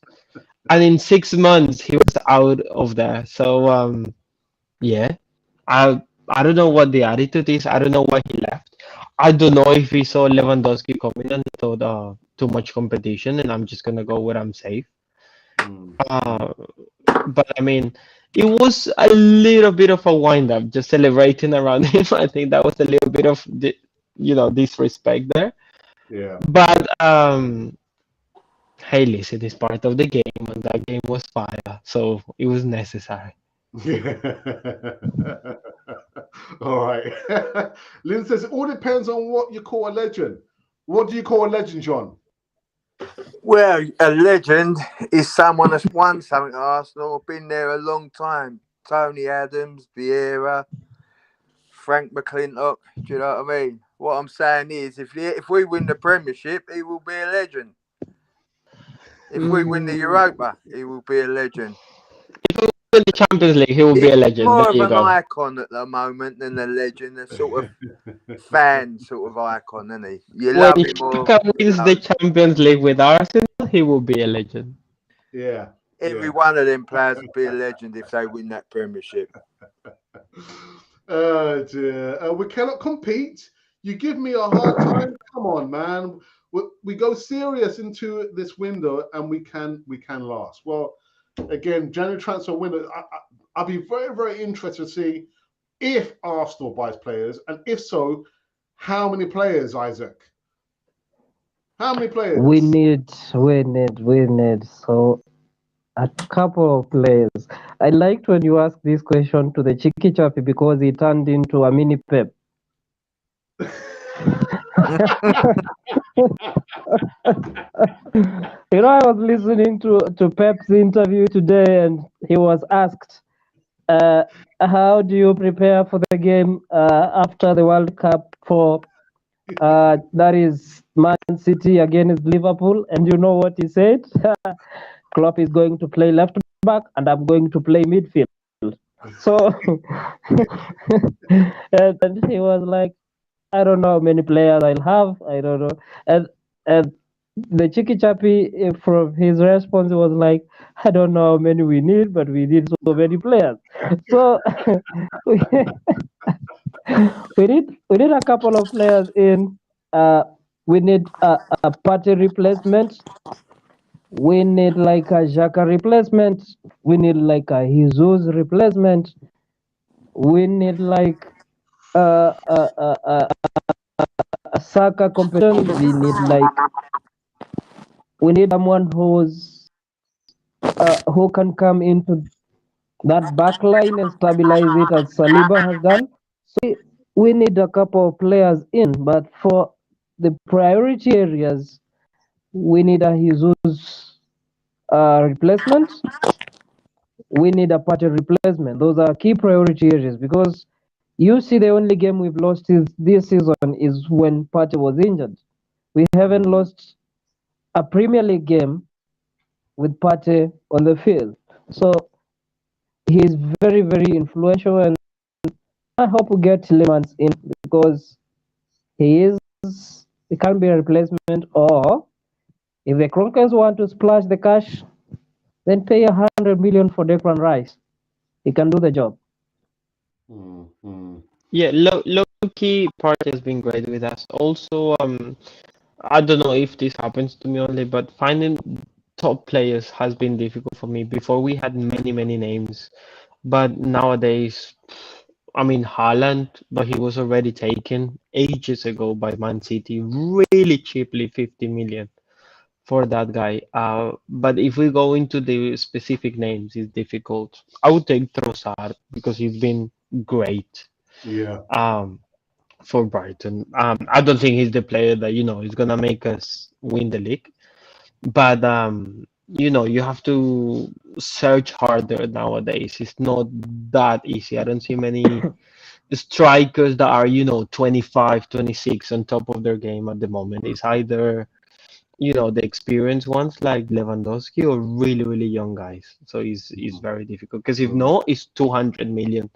And in 6 months, he was out of there. So yeah, I don't know what the attitude is. I don't know why he left. I don't know if he saw Lewandowski coming and thought, too much competition, and I'm just gonna go where I'm safe. But I mean, it was a little bit of a wind up, just celebrating around him. I think that was a little bit of disrespect there. Yeah. But hey, listen, it's part of the game, and that game was fire, so it was necessary. All right. Lynn says it all depends on what you call a legend. What do you call a legend, John? Well, a legend is someone that's won something at Arsenal, been there a long time. Tony Adams, Vieira, Frank McClintock. Do you know what I mean? What I'm saying is, if we win the Premiership, he will be a legend. If we win the Europa, he will be a legend. In the Champions League, he will be a He's legend. more There of you an go. icon at the moment than a legend, a sort of fan sort of icon, isn't he? You When love him or Xhaka you wins the don't. Champions League with Arsenal, he will be a legend. Yeah. Every one of them players will be a legend if they win that Premiership. Oh dear. We cannot compete. You give me a hard time. Come on, man. We go serious into this window, and we can last. Well, again, January transfer window. I'll be very, very interested to see if Arsenal buys players, and if so, how many players, Isaac? How many players? We need so a couple of players. I liked when you asked this question to the Cheeky Chappy because he turned into a mini Pep. I was listening to Pep's interview today, and he was asked, how do you prepare for the game after the World Cup for that is Man City against Liverpool? And you know what he said? Klopp is going to play left back, and I'm going to play midfield. So, and he was like, I don't know how many players I'll have. I don't know. And the Cheeky Chappy, from his response, was like, I don't know how many we need, but we need so many players. So we need a couple of players in. We need a party replacement. We need like a Xhaka replacement. We need like a Jesus replacement. We need like a Saka competition. We need someone who can come into that back line and stabilize it as Saliba has done. So we need a couple of players in, but for the priority areas, we need a Jesus replacement. We need a Partey replacement. Those are key priority areas because you see the only game we've lost this season is when Partey was injured. We haven't lost a Premier League game with Partey on the field. So he's very, very influential, and I hope we get Lemans in because he can be a replacement, or if the Kronkens want to splash the cash, then pay 100 million for Declan Rice. He can do the job. Yeah, low key Party has been great with us. Also, I don't know if this happens to me only, but finding top players has been difficult for me. Before we had many names, but nowadays, I mean Haaland, but he was already taken ages ago by Man City, really cheaply, 50 million for that guy. But if we go into the specific names, it's difficult. I would take Trossard because he's been great. Yeah. Um, for Brighton. I don't think he's the player that is gonna make us win the league, but you have to search harder nowadays. It's not that easy. I don't see many strikers that are 25, 26 on top of their game at the moment. It's either the experienced ones like Lewandowski or really young guys. So it's very difficult because if no, it's 200 million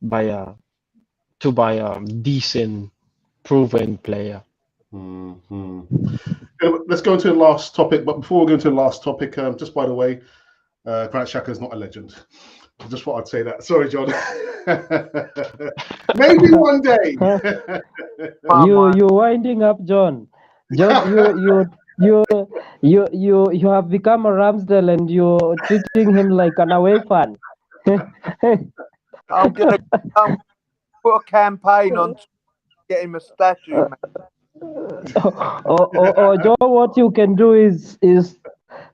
by a to buy a decent proven player. Let's go into the last topic. But before we go into the last topic, just by the way, Granit Xhaka is not a legend. Just thought I'd say that. Sorry, John. Maybe one day. You're winding up, John. John, you have become a Ramsdale and you're treating him like an away fan. I'm gonna put a campaign on to get him a statue, man. or John, what you can do is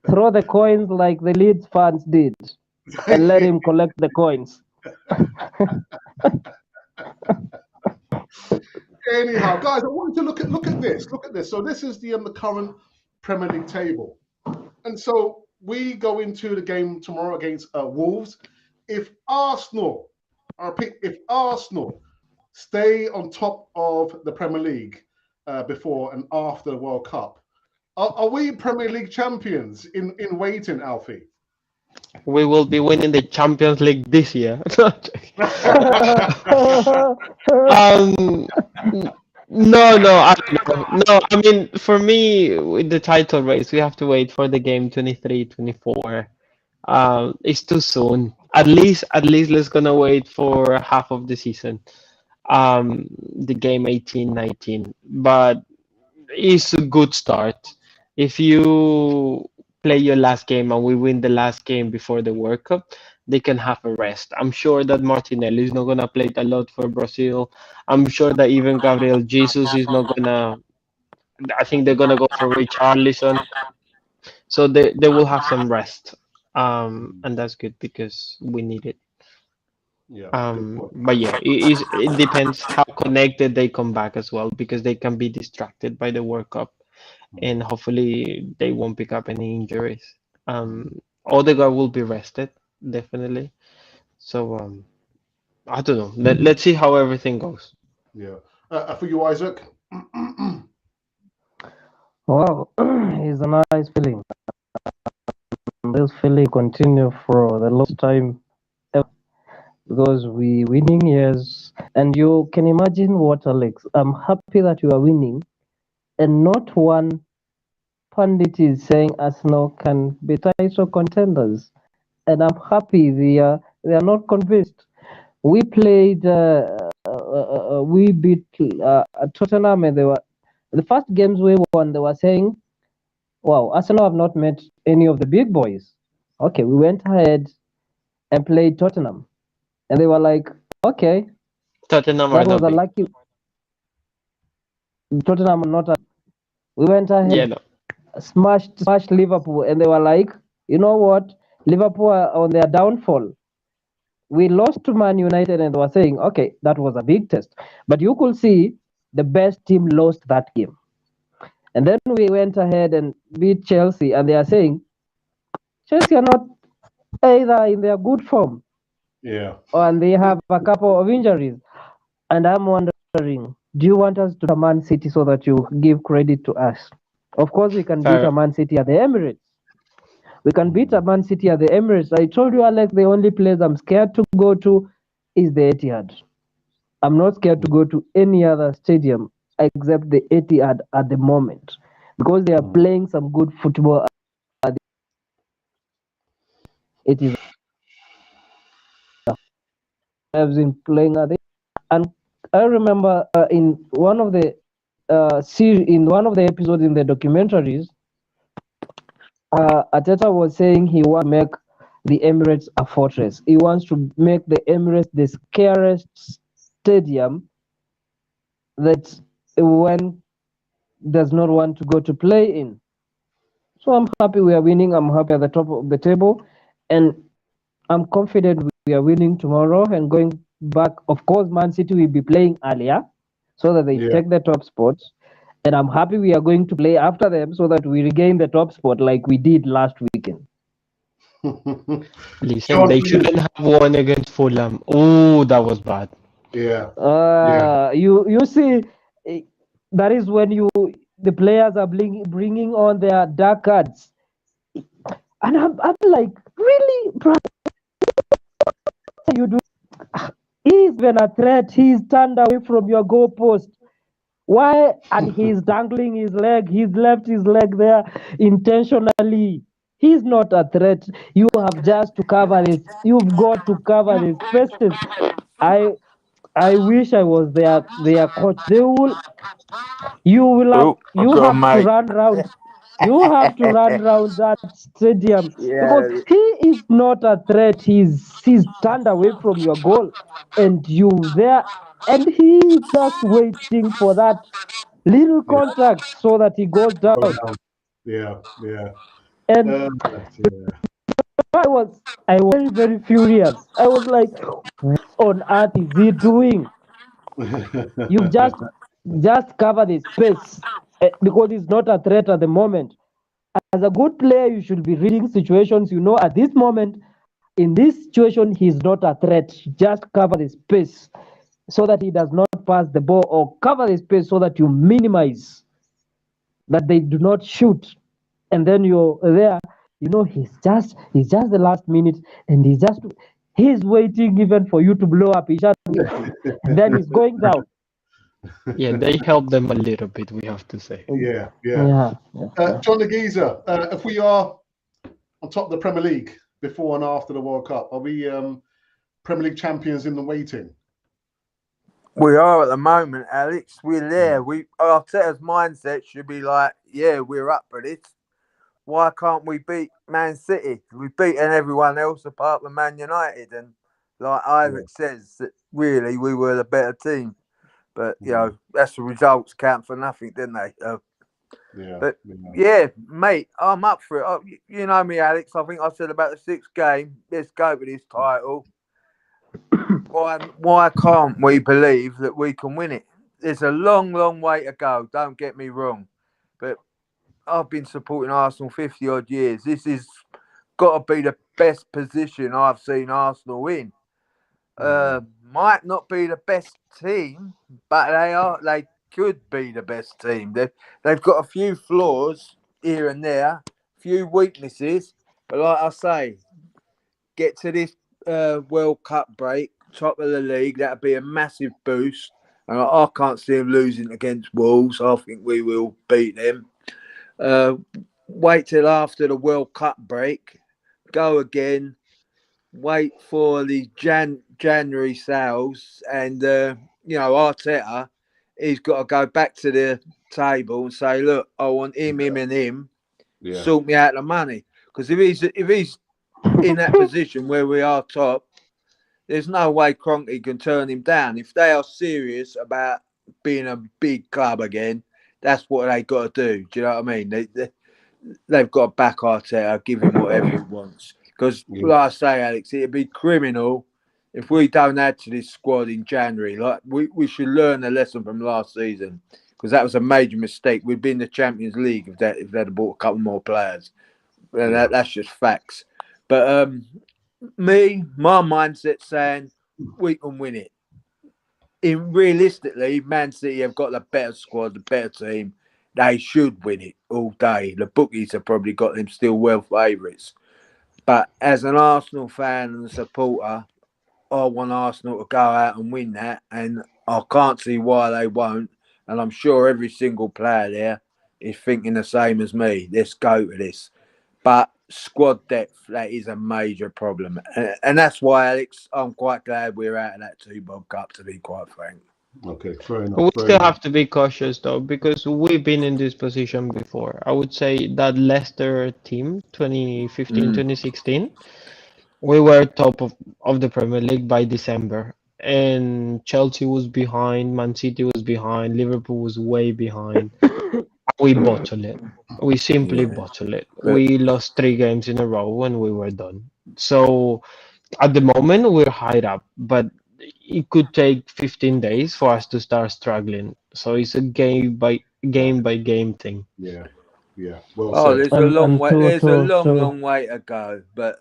throw the coins like the Leeds fans did and let him collect the coins. Anyhow, guys, I wanted to look at this. Look at this. So this is the current Premier League table, and so we go into the game tomorrow against Wolves. If Arsenal, if Arsenal stay on top of the Premier League before and after the World Cup, are we Premier League champions in waiting, Alfie? We will be winning the Champions League this year. No, I don't know. No, I mean, for me, with the title race, we have to wait for the game 23, 24. It's too soon. At least let's gonna wait for half of the season. The game 18, 19. But it's a good start. If you play your last game and we win the last game before the World Cup, they can have a rest. I'm sure that Martinelli is not gonna play a lot for Brazil. I'm sure that even Gabriel Jesus is not gonna. I think they're gonna go for Richarlison, so they will have some rest. And that's good because we need it. Yeah. But yeah, it depends how connected they come back as well because they can be distracted by the World Cup and hopefully they won't pick up any injuries. Odegaard will be rested definitely. So I don't know. Let's see how everything goes. Yeah. For you, Isaac. Wow, it's a nice feeling. This feeling continue for the last time ever because we winning, yes. And you can imagine what, Alex. I'm happy that you are winning, and not one pundit is saying Arsenal can be title contenders. And I'm happy they are not convinced. We played, we beat Tottenham, and they were the first games we won. They were saying, "Wow, Arsenal have not met any of the big boys." Okay, we went ahead and played Tottenham, and they were like, "Okay, Tottenham are that was not a big. lucky." Tottenham not. We went ahead, Yeah, no. smashed Liverpool, and they were like, "You know what? Liverpool are on their downfall." We lost to Man United and they were saying, okay, that was a big test. But you could see the best team lost that game. And then we went ahead and beat Chelsea, and they are saying Chelsea are not either in their good form, Yeah. and they have a couple of injuries. And I'm wondering, do you want us to beat Man City so that you give credit to us? Of course, we can beat Fair. a Man City at the Emirates. We can beat a Man City at the Emirates. I told you, Alex, the only place I'm scared to go to is the Etihad. I'm not scared to go to any other stadium except the Etihad at the moment because they are playing some good football. It is a have been playing at it. And I remember in one of the in one of the episodes in the documentaries, Ateta was saying he wants to make the Emirates a fortress. He wants to make the Emirates the scariest stadium that one does not want to go to play in. So I'm happy we are winning. I'm happy at the top of the table, and I'm confident we are winning tomorrow and going back. Of course, Man City will be playing earlier so that they take the top spot. And I'm happy we are going to play after them so that we regain the top spot like we did last weekend. Listen, they shouldn't have won against Fulham. Oh, that was bad. You see, that is when the players are bringing on their dark cards. And I'm like, really, bro? You do? He's been a threat. He's turned away from your goalpost. Why? And he's dangling his leg. He's left his leg there intentionally. He's not a threat. You have just to cover this. You've got to cover these spaces. I wish I was their coach. You have to run around. You have to run around that stadium because he is not a threat. He's turned away from your goal, and you there, and he's just waiting for that little contact so that he goes down. Yeah. And I was very, very furious. I was like, what on earth is he doing? You just cover the space because he's not a threat at the moment. As a good player, you should be reading situations. You know, at this moment, in this situation, he's not a threat. Just cover the space so that he does not pass the ball, or cover the space so that you minimize that they do not shoot. And then you're there. You know, he's just the last minute, and he's waiting even for you to blow up his shot, and then he's going down. Yeah, they helped them a little bit, we have to say. Yeah. John the Geezer, if we are on top of the Premier League before and after the World Cup, are we Premier League champions in the waiting? We are at the moment, Alex. We're there. Arteta's mindset should be like, yeah, we're up for this. Why can't we beat Man City? We've beaten everyone else apart from Man United. And like Isaac says, that really we were the better team. But, you know, that's the results count for nothing, didn't they? But, yeah, mate, I'm up for it. You know me, Alex. I think I said about the sixth game, let's go with this title. Why can't we believe that we can win it? There's a long, long way to go. Don't get me wrong. But I've been supporting Arsenal 50 odd years. This has got to be the best position I've seen Arsenal in. Might not be the best team, but they could be the best team. They've got a few flaws here and there, a few weaknesses. But like I say, get to this World Cup break, top of the league, that'd be a massive boost. And I can't see them losing against Wolves. I think we will beat them. Wait till after the World Cup break, go again, wait for the January sales, and Arteta, he's got to go back to the table and say, look, I want him, and him. Sort me out the money, because if he's in that position where we are top, there's no way Kroenke can turn him down. If they are serious about being a big club again, that's what they got to do. Do you know what I mean? They've got to back Arteta, give him whatever he wants. Because, like I say, Alex, it'd be criminal if we don't add to this squad in January. Like we should learn a lesson from last season, because that was a major mistake. We'd be in the Champions League if they'd have bought a couple more players. And that's just facts. But my mindset's saying we can win it. Realistically, Man City have got the better squad, the better team. They should win it all day. The bookies have probably got them still well favourites. But as an Arsenal fan and a supporter, I want Arsenal to go out and win that. And I can't see why they won't. And I'm sure every single player there is thinking the same as me. Let's go to this. But squad depth, that is a major problem. And that's why, Alex, I'm quite glad we're out of that two-bob cup, to be quite frank. Okay, fair enough. But we Fair still enough. have to be cautious though, because we've been in this position before. I would say that Leicester team, 2015, 2016, we were top of the Premier League by December. And Chelsea was behind, Man City was behind, Liverpool was way behind. We bottled it. We simply Yeah. bottled it. But We lost 3 games in a row when we were done. So at the moment we're high up, but it could take 15 days for us to start struggling. So it's a game by game thing. Yeah, yeah. Well oh, said. there's a long And way. There's a long, to long way to go. But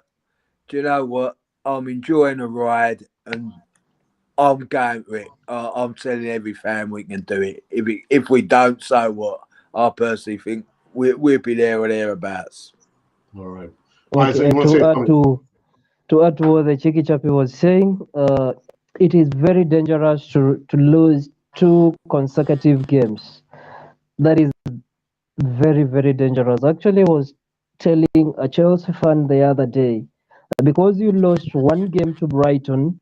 do you know what? I'm enjoying the ride, and I'm going for it. I'm telling every fan we can do it. If we don't, so what? I personally think we'll be there or thereabouts. All right. okay, Isaac, you and want to say something? to add to what the Cheeky Chappy was saying, it is very dangerous to lose 2 consecutive games. That is very, very dangerous. Actually, I was telling a Chelsea fan the other day, because you lost 1 game to Brighton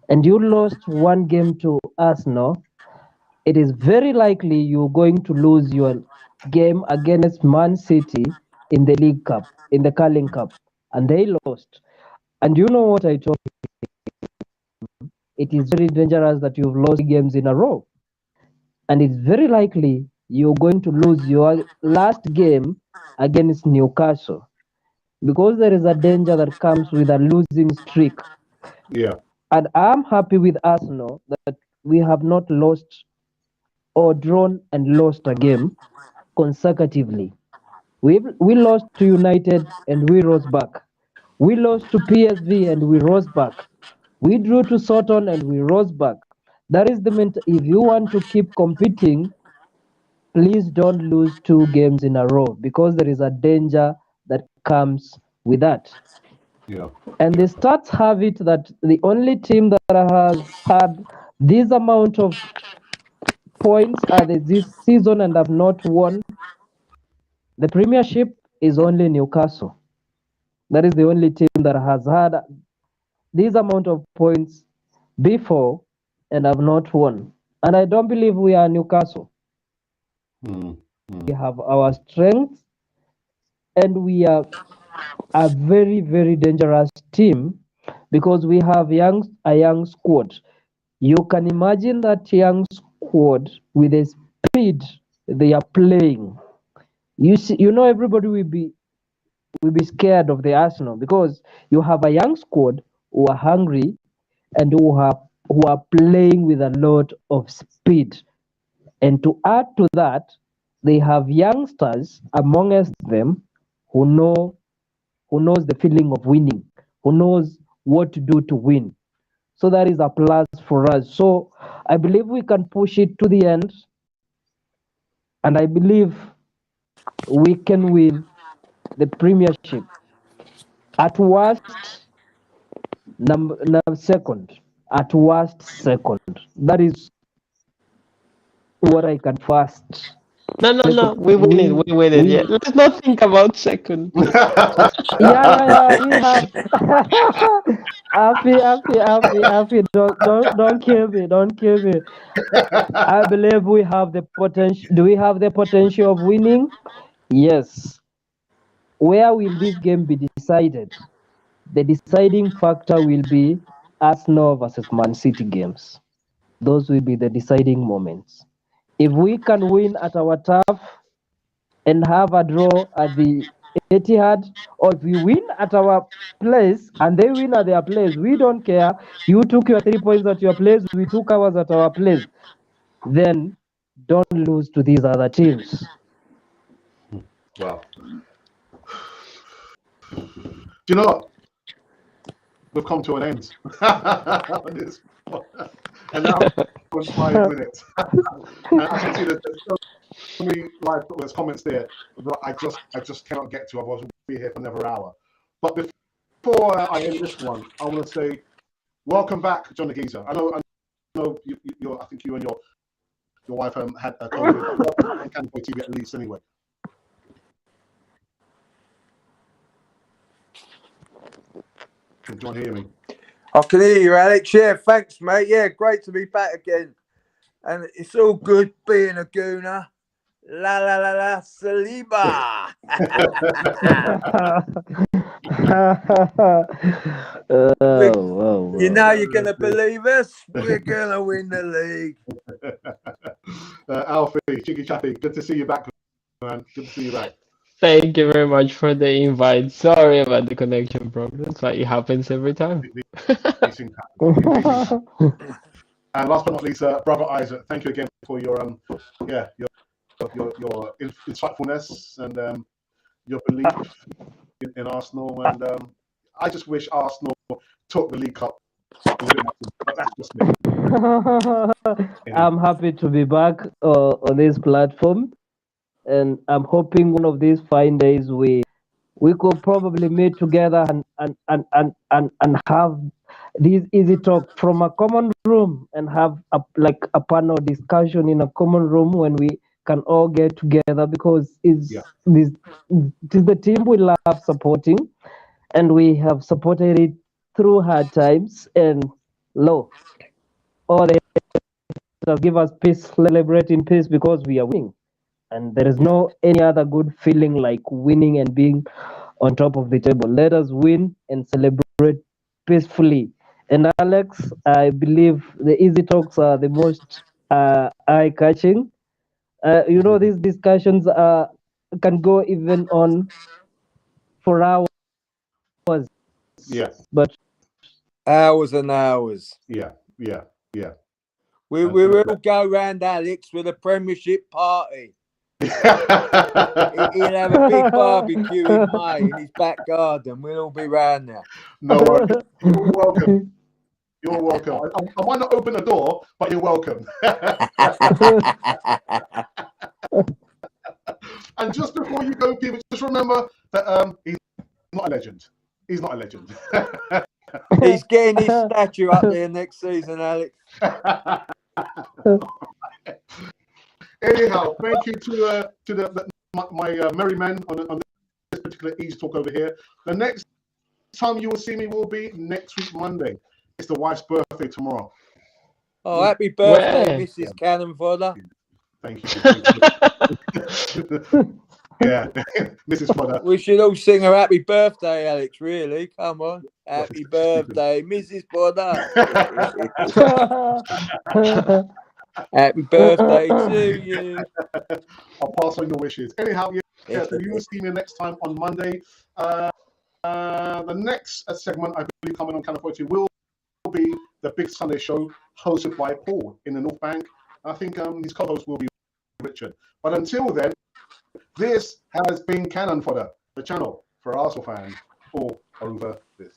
and you lost 1 game to Arsenal, it is very likely you're going to lose your game against Man City in the League Cup, in the Carling Cup, and they lost. And you know what I told you? It is very dangerous that you've lost games in a row. And it's very likely you're going to lose your last game against Newcastle, because there is a danger that comes with a losing streak. Yeah, And I'm happy with Arsenal that we have not lost or drawn and lost a game consecutively. We lost to United and we rose back. We lost to PSV and we rose back. We drew to Soton and we rose back. That is the if you want to keep competing, please don't lose 2 games in a row, because there is a danger that comes with that. yeah, And the stats have it that the only team that has had this amount of points this season and have not won the Premiership is only Newcastle. That is the only team that has had this amount of points before and have not won. And I don't believe we are Newcastle. mm, We have our strengths and we are a very, very dangerous team because we have a young squad. You can imagine that young squad with the speed they are playing. Everybody will be scared of the Arsenal because you have a young squad who are hungry and who are playing with a lot of speed. And to add to that, they have youngsters amongst them who knows the feeling of winning, who knows what to do to win. So that is a plus for us. So I believe we can push it to the end, and I believe we can win the Premiership. At worst, second. At worst, second. That is what I can first. No. Second, We win it. We win it. Yeah. Let's not think about second. yeah. We have. Happy. Don't kill me. Don't kill me. I believe we have the potential. Do we have the potential of winning? Yes. Where will this game be decided? The deciding factor will be Arsenal versus Man City games. Those will be the deciding moments. If we can win at our turf and have a draw at the Etihad, or if we win at our place and they win at their place, we don't care. You took your 3 points at your place, we took ours at our place. Then don't lose to these other teams. Wow. Do you know what? We've come to an end. And now for 5 minutes. And I can see that there's so many there's comments there that I just cannot get to. Otherwise, we'll be here for another hour. But before I end this one, I want to say welcome back, John Nketiah. I know I think you and your wife had a COVID on TV at least anyway. Can you hear me? I can hear you, Alex. Yeah, thanks, mate. Yeah, great to be back again. And it's all good being a gooner. La la la la, Saliba. You know you're going to believe us. We're going to win the league. Alfie, Chicky Chappy, good to see you back, man. Good to see you back. Thank you very much for the invite. Sorry about the connection problems, but it happens every time. And last but not least, brother Isaac, thank you again for your insightfulness and your belief in Arsenal. And I just wish Arsenal took the League Cup a little bit more, but that's just me. I'm happy to be back on this platform, and I'm hoping one of these fine days we could probably meet together and have this easy talk from a common room and have a panel discussion in a common room when we can all get together, because it is the team we love supporting, and we have supported it through hard times, and all they give us peace, celebrating peace because we are winning. And there is no any other good feeling like winning and being on top of the table. Let us win and celebrate peacefully. And Alex, I believe the easy talks are the most eye-catching. These discussions can go even on for hours. Yeah. But hours and hours. Yeah. We will go round Alex with a Premiership party. He'll have a big barbecue in May in his back garden. We'll all be round there. No worries. You're welcome. You're welcome. I might not open the door, but you're welcome. And just before you go, people, just remember that he's not a legend. He's not a legend. He's getting his statue up there next season, Alex. Anyhow, thank you to my merry men on this particular Easy Talk over here. The next time you will see me will be next week, Monday. It's the wife's birthday tomorrow. Oh, happy birthday, Mrs. Cannon Fodder. Thank you. Yeah, Mrs. Fodder. We should all sing her happy birthday, Alex, really. Come on. Happy birthday, Mrs. Fodder. Happy birthday to you. I'll pass on your wishes. Anyhow, yeah, so you will see me next time on Monday. The next segment, I believe, coming on Channel 42 will be the Big Sunday Show, hosted by Paul in the North Bank. I think his co-host will be Richard. But until then, this has been Cannon Fodder, the channel for Arsenal fans all over this.